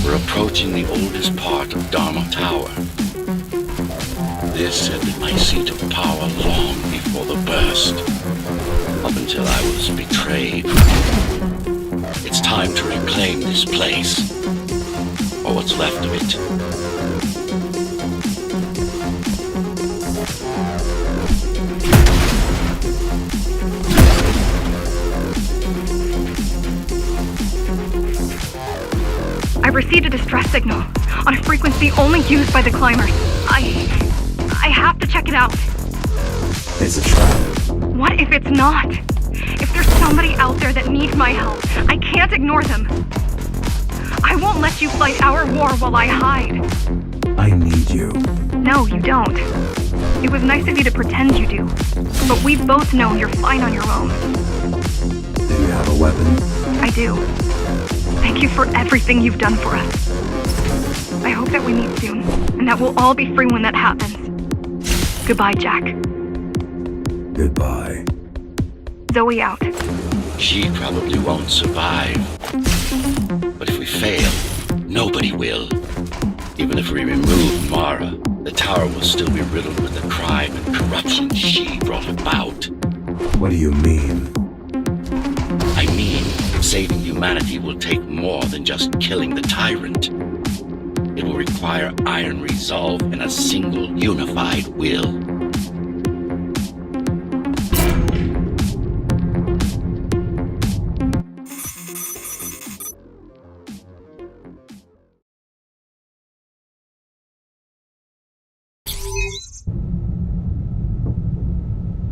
We're approaching the oldest part of Dharma Tower. This had been my seat of power long before the burst, up until I was betrayed. It's time to reclaim this place, or what's left of it. I've received a distress signal on a frequency only used by the climbers. I have to check it out. It's a trap. What if it's not? If there's somebody out there that needs my help, I can't ignore them. I won't let you fight our war while I hide. I need you. No, you don't. It was nice of you to pretend you do, but we both know you're fine on your own. Do you have a weapon? I do. Thank you for everything you've done for us. I hope that we meet soon, and that we'll all be free when that happens. Goodbye, Jack. Goodbye. Zoe out. She probably won't survive. But if we fail, nobody will. Even if we remove Mara, the tower will still be riddled with the crime and corruption she brought about. What do you mean? I mean, saving humanity will take more than just killing the tyrant. It will require iron resolve and a single unified will.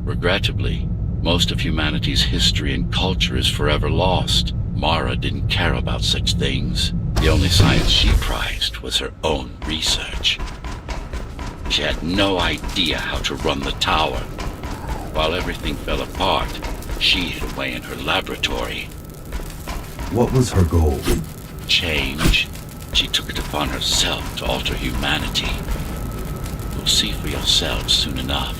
Regrettably, most of humanity's history and culture is forever lost. Mara didn't care about such things. The only science she prized was her own research. She had no idea how to run the tower. While everything fell apart, she hid away in her laboratory. What was her goal? Change. She took it upon herself to alter humanity. You'll see for yourselves soon enough.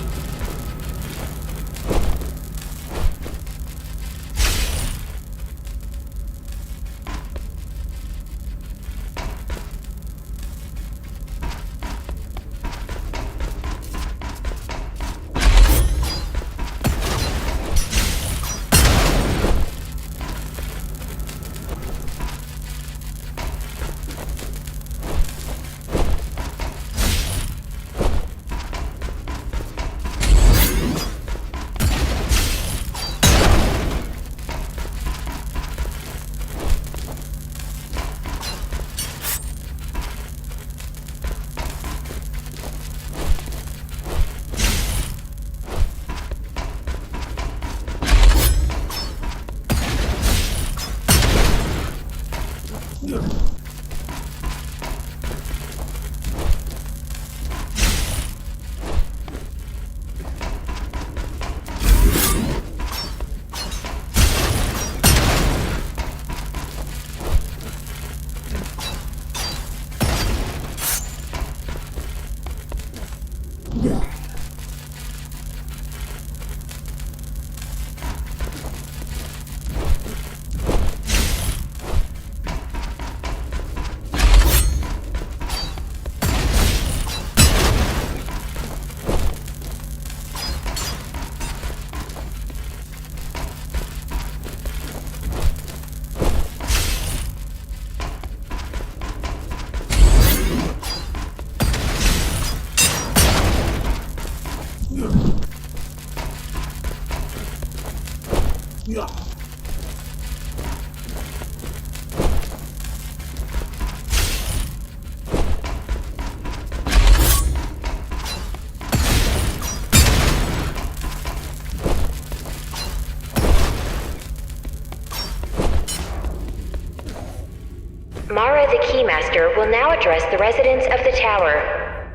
Mara the Keymaster will now address the residents of the tower.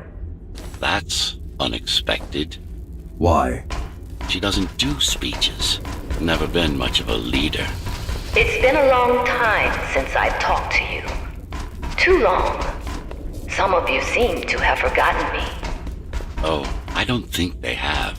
That's unexpected. Why? She doesn't do speeches. Never been much of a leader. It's been a long time since I've talked to you. Too long. Some of you seem to have forgotten me. Oh, I don't think they have.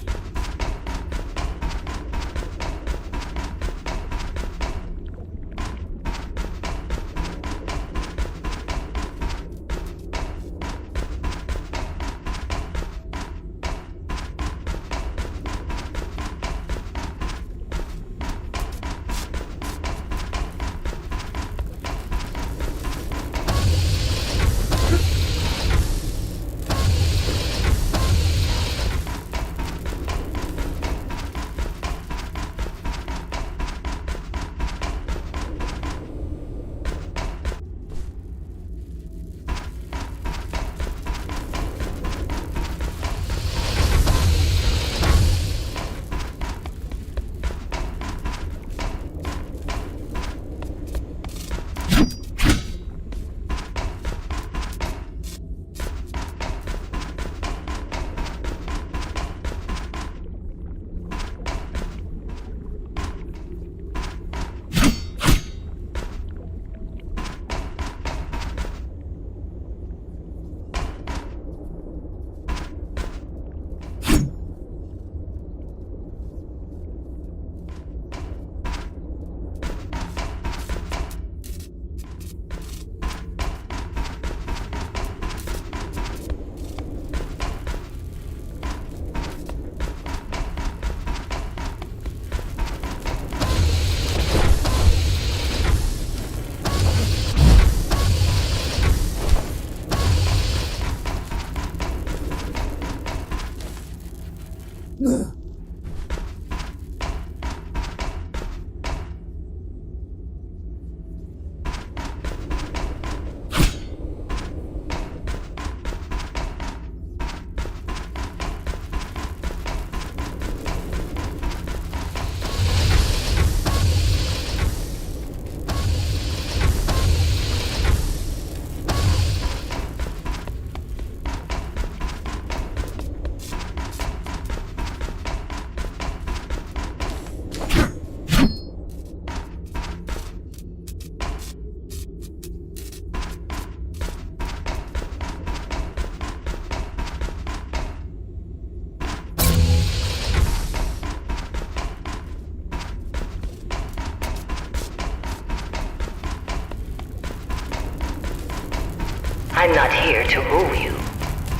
I'm not here to rule you.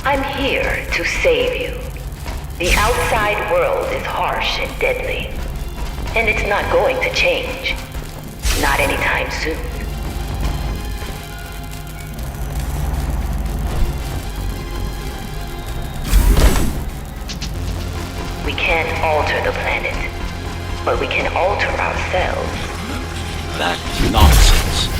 I'm here to save you. The outside world is harsh and deadly, and it's not going to change. Not anytime soon. We can't alter the planet, but we can alter ourselves. That's nonsense.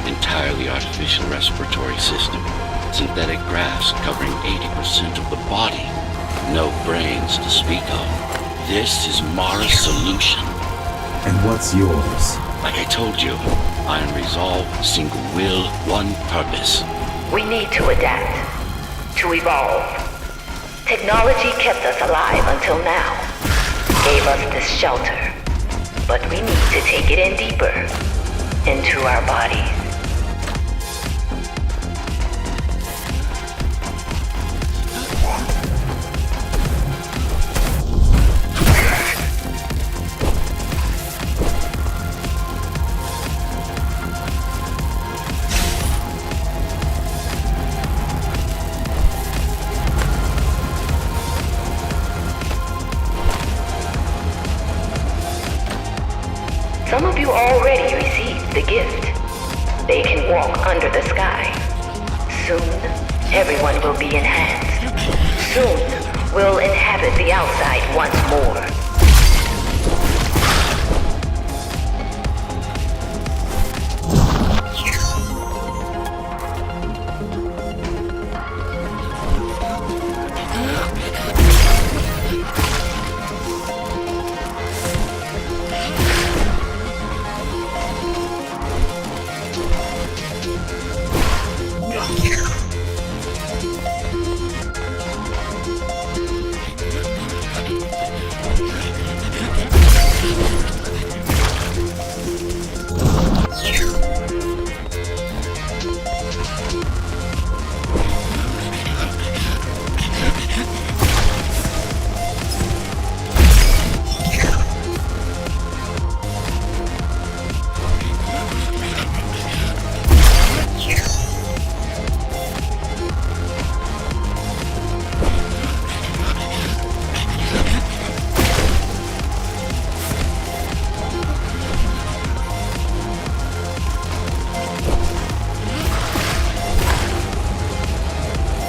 Entirely artificial respiratory system. Synthetic grass covering 80% of the body. No brains to speak of. This is Mara's solution. And what's yours? Like I told you, iron resolve, single will, one purpose. We need to adapt, to evolve. Technology kept us alive until now, gave us this shelter. But we need to take it in deeper, into our bodies. Some of you already received the gift. They can walk under the sky. Soon, everyone will be enhanced. Soon, we'll inhabit the outside once more.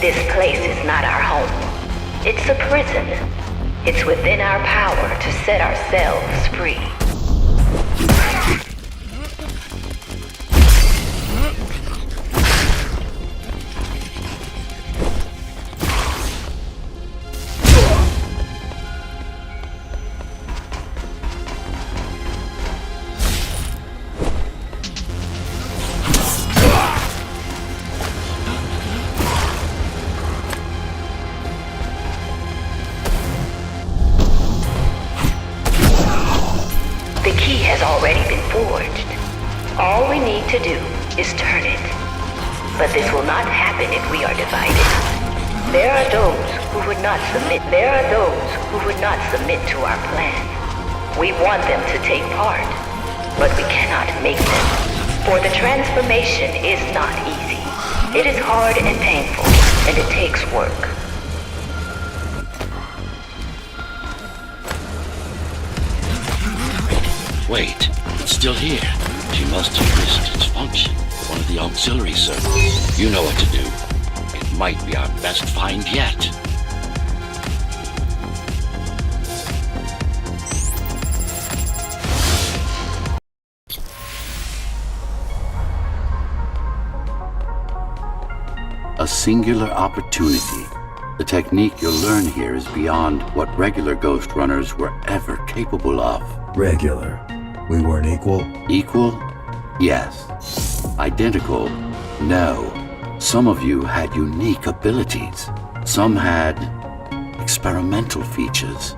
This place is not our home. It's a prison. It's within our power to set ourselves free. The key has already been forged. All we need to do is turn it. But this will not happen if we are divided. There are those who would not submit. There are those who would not submit to our plan. We want them to take part, but we cannot make them. For the transformation is not easy. It is hard and painful, and it takes work. Wait, it's still here. She must have missed its function. One of the auxiliary servers. You know what to do. It might be our best find yet. A singular opportunity. The technique you'll learn here is beyond what regular Ghostrunners were ever capable of. Regular. We weren't equal? Equal? Yes. Identical? No. Some of you had unique abilities. Some had experimental features.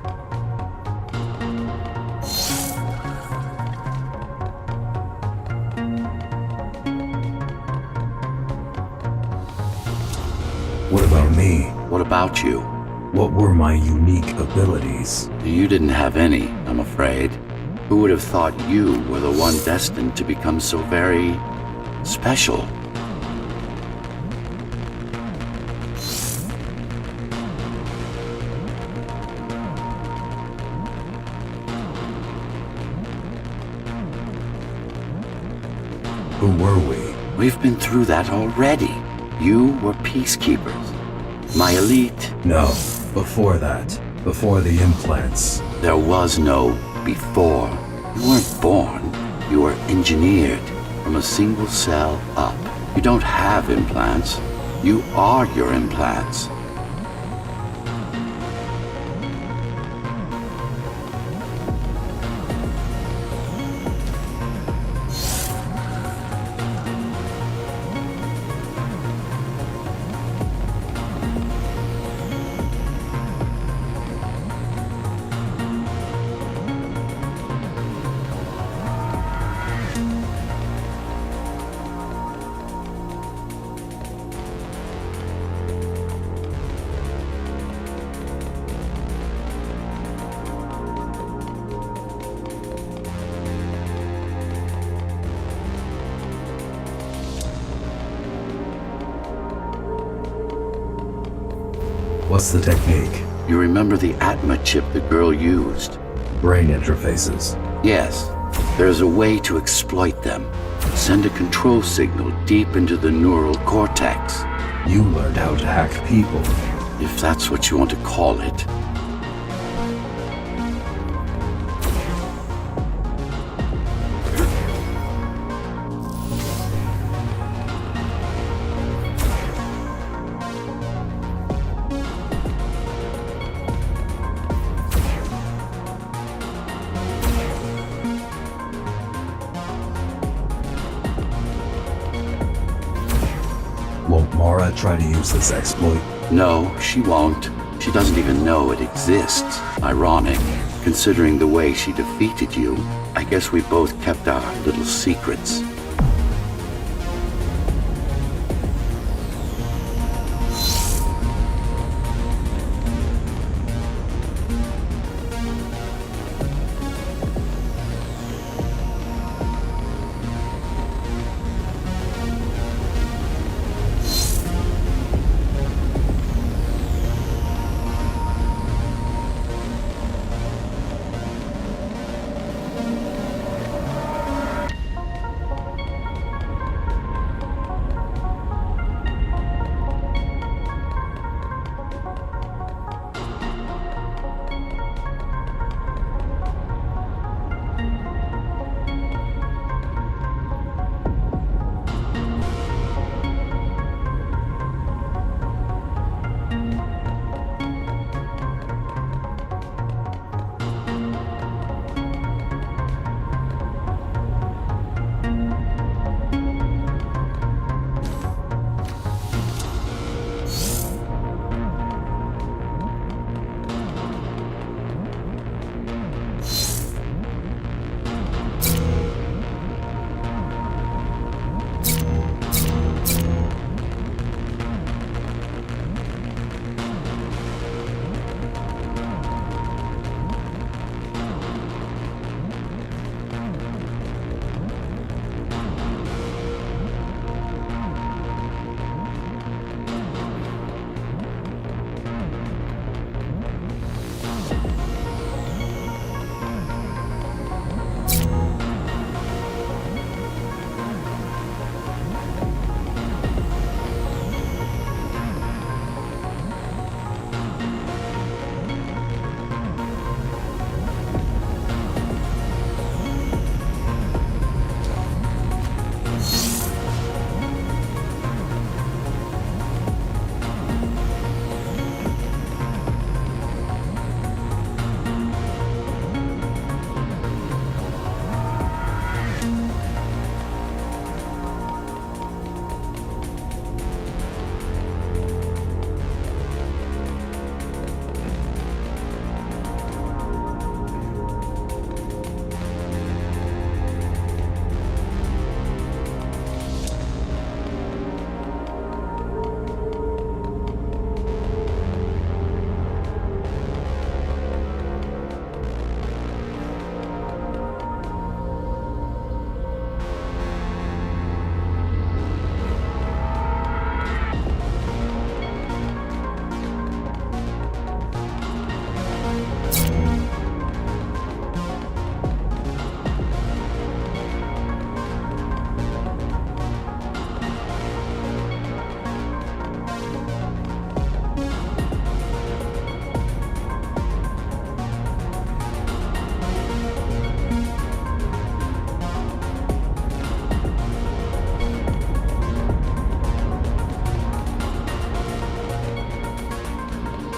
What about me? What about you? What were my unique abilities? You didn't have any, I'm afraid. Who would have thought you were the one destined to become so very special? Who were we? We've been through that already. You were peacekeepers. My elite. No, before that. Before the implants. There was no before. You weren't born. You were engineered from a single cell up. You don't have implants. You are your implants. What's the technique? You remember the Atma chip the girl used? Brain interfaces. Yes. There's a way to exploit them. Send a control signal deep into the neural cortex. You learned how to hack people. If that's what you want to call it. Won't Mara try to use this exploit? No, she won't. She doesn't even know it exists. Ironic. Considering the way she defeated you, I guess we both kept our little secrets.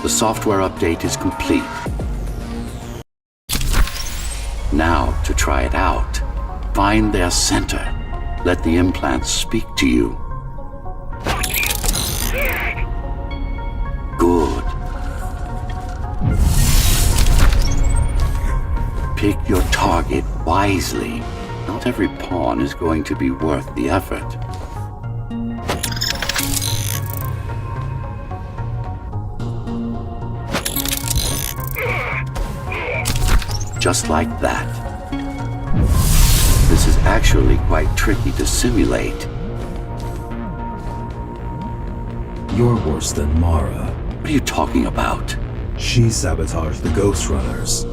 The software update is complete. Now, to try it out, find their center. Let the implants speak to you. Good. Pick your target wisely. Not every pawn is going to be worth the effort. Just like that. This is actually quite tricky to simulate. You're worse than Mara. What are you talking about? She sabotaged the Ghostrunners.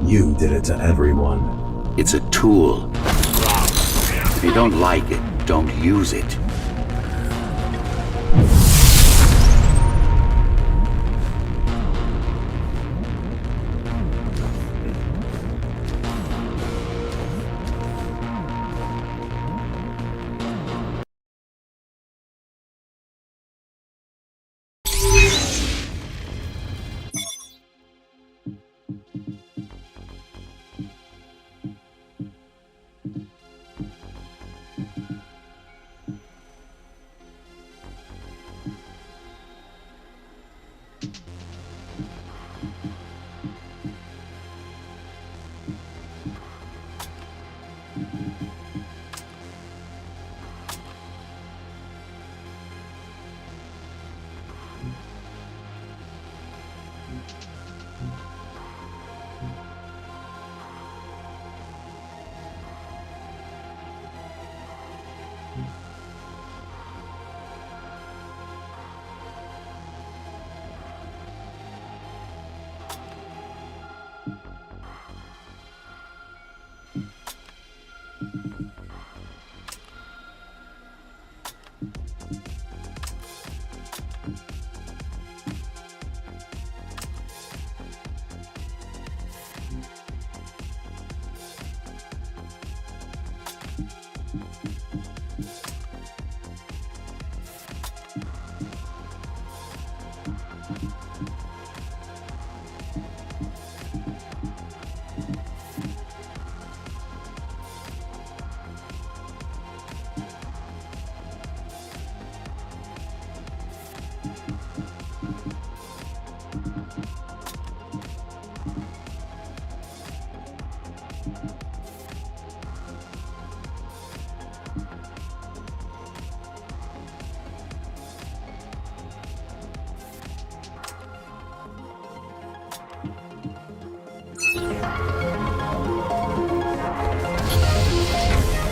You did it to everyone. It's a tool. If you don't like it, don't use it.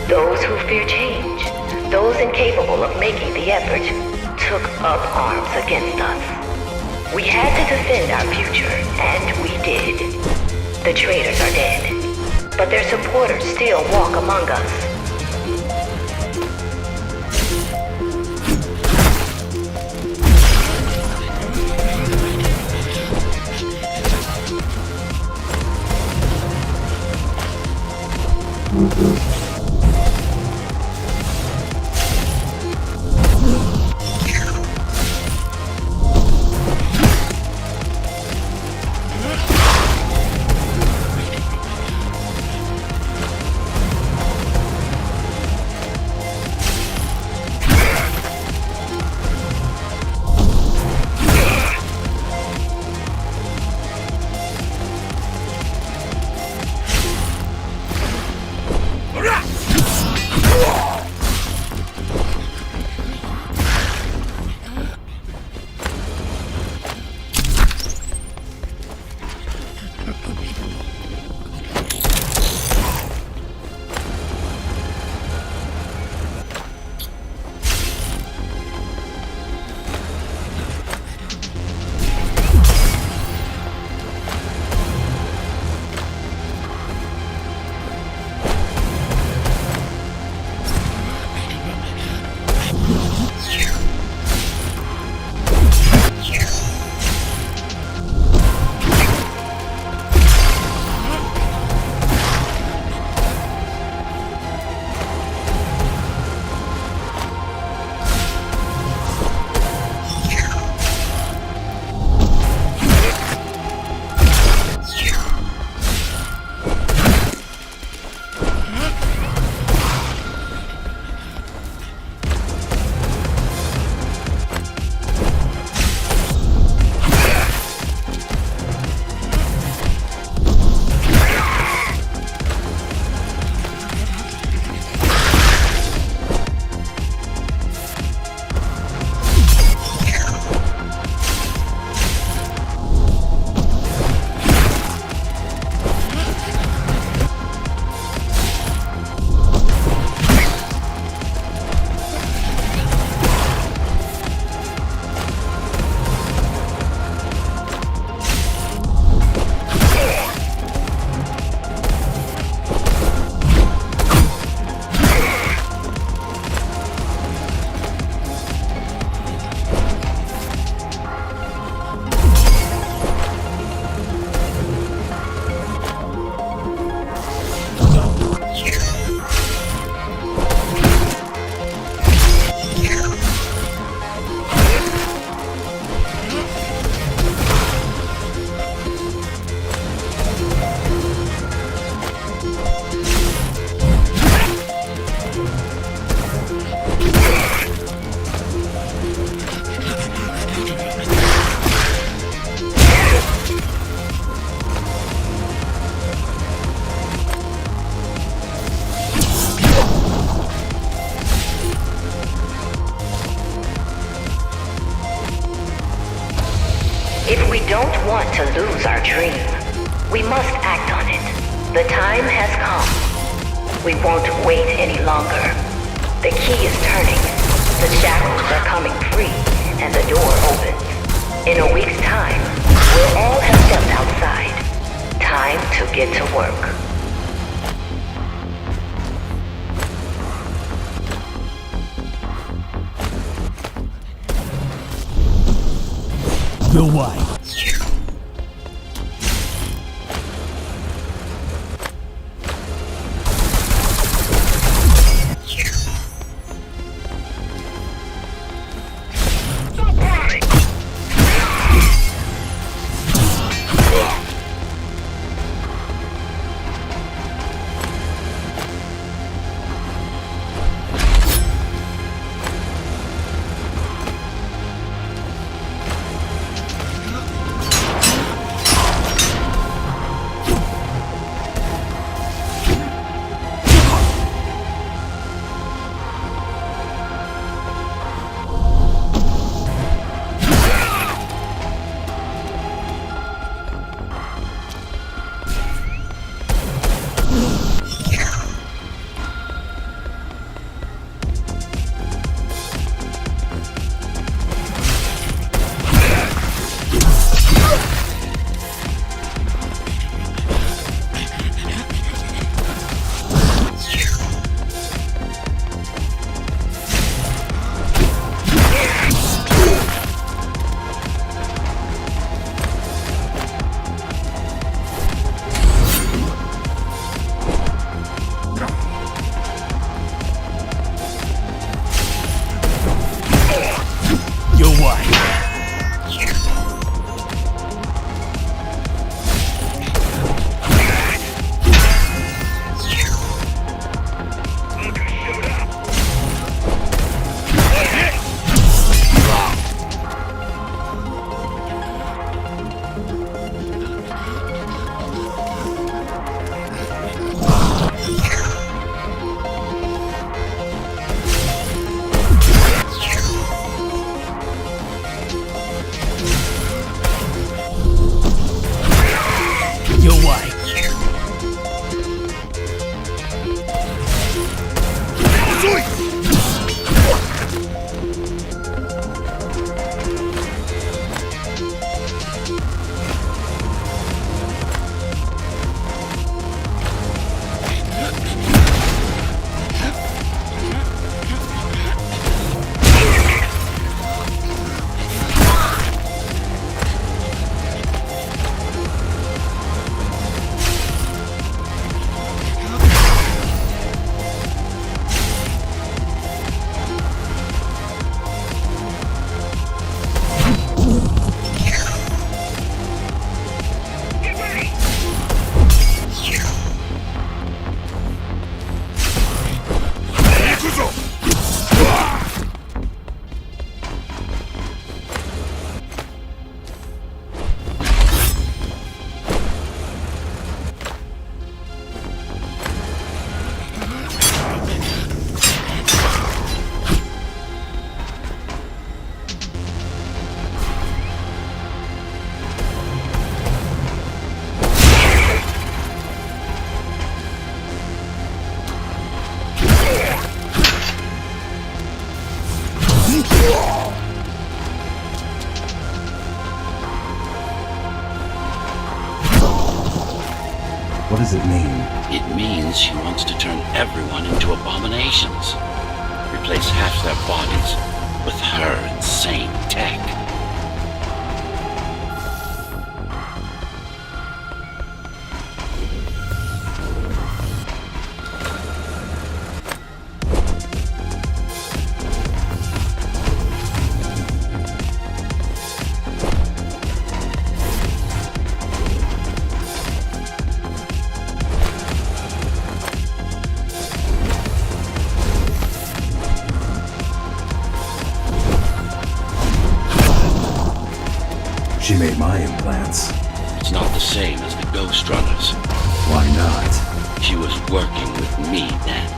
Those who fear change, those incapable of making the effort, took up arms against us. We had to defend our future, and we did. The traitors are dead, but their supporters still walk among us. If we don't want to lose our dream, we must act on it. The time has come. We won't wait any longer. The key is turning. The shackles are coming free, and the door opens. In a week's time, we'll all have stepped outside. Time to get to work. Your wife. What does it mean? It means she wants to turn everyone into abominations. Replace half their bodies with her insane tech. She made my implants. It's not the same as the Ghostrunners. Why not? She was working with me then.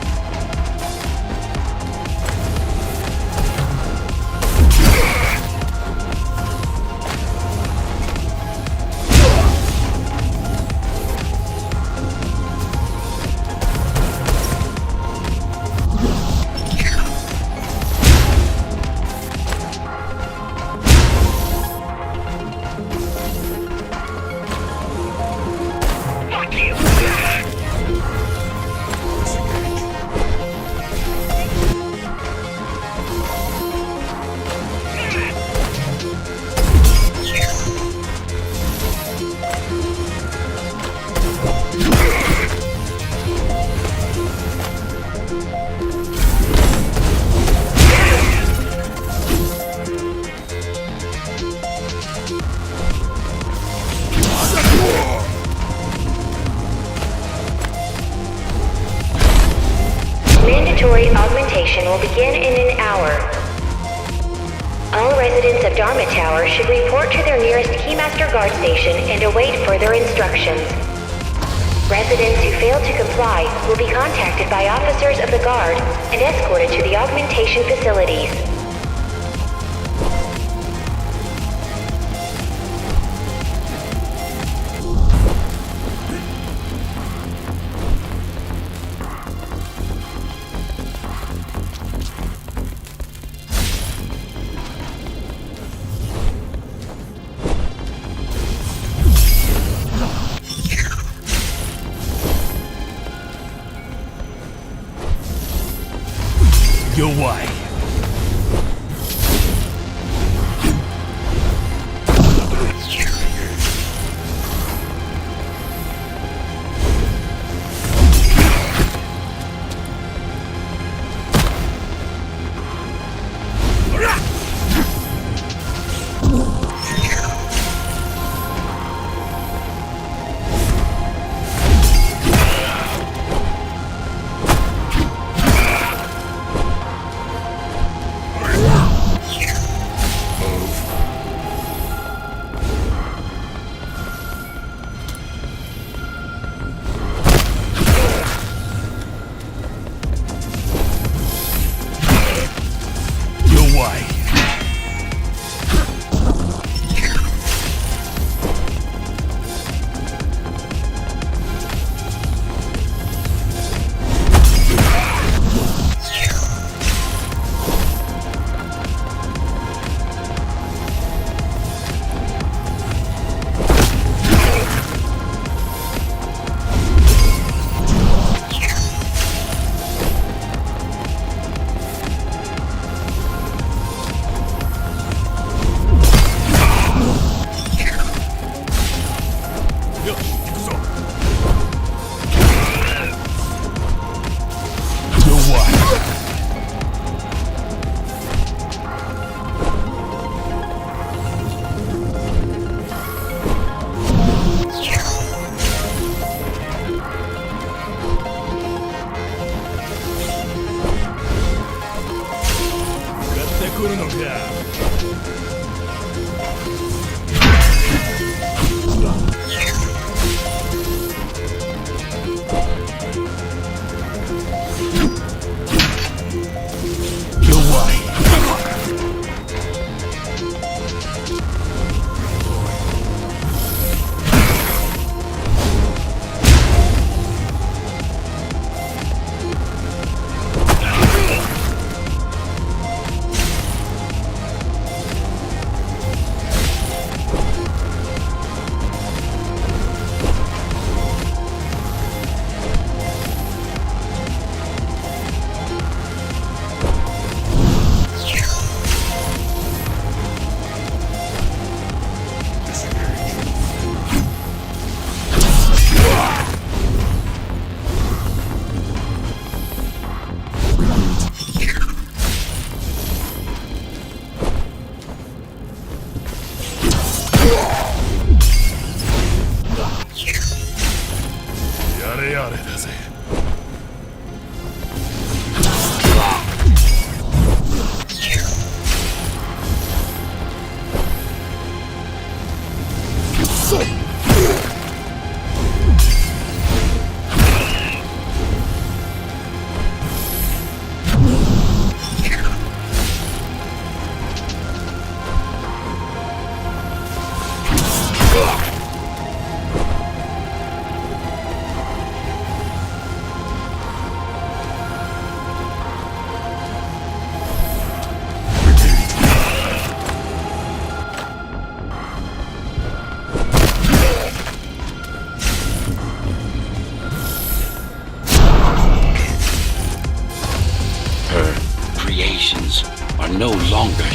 mandatory augmentation will begin in an hour. All residents of Dharma Tower should report to their nearest Keymaster Guard station and await further instructions. Residents who fail to comply will be contacted by officers of the Guard and escorted to the augmentation facilities. Your way. No longer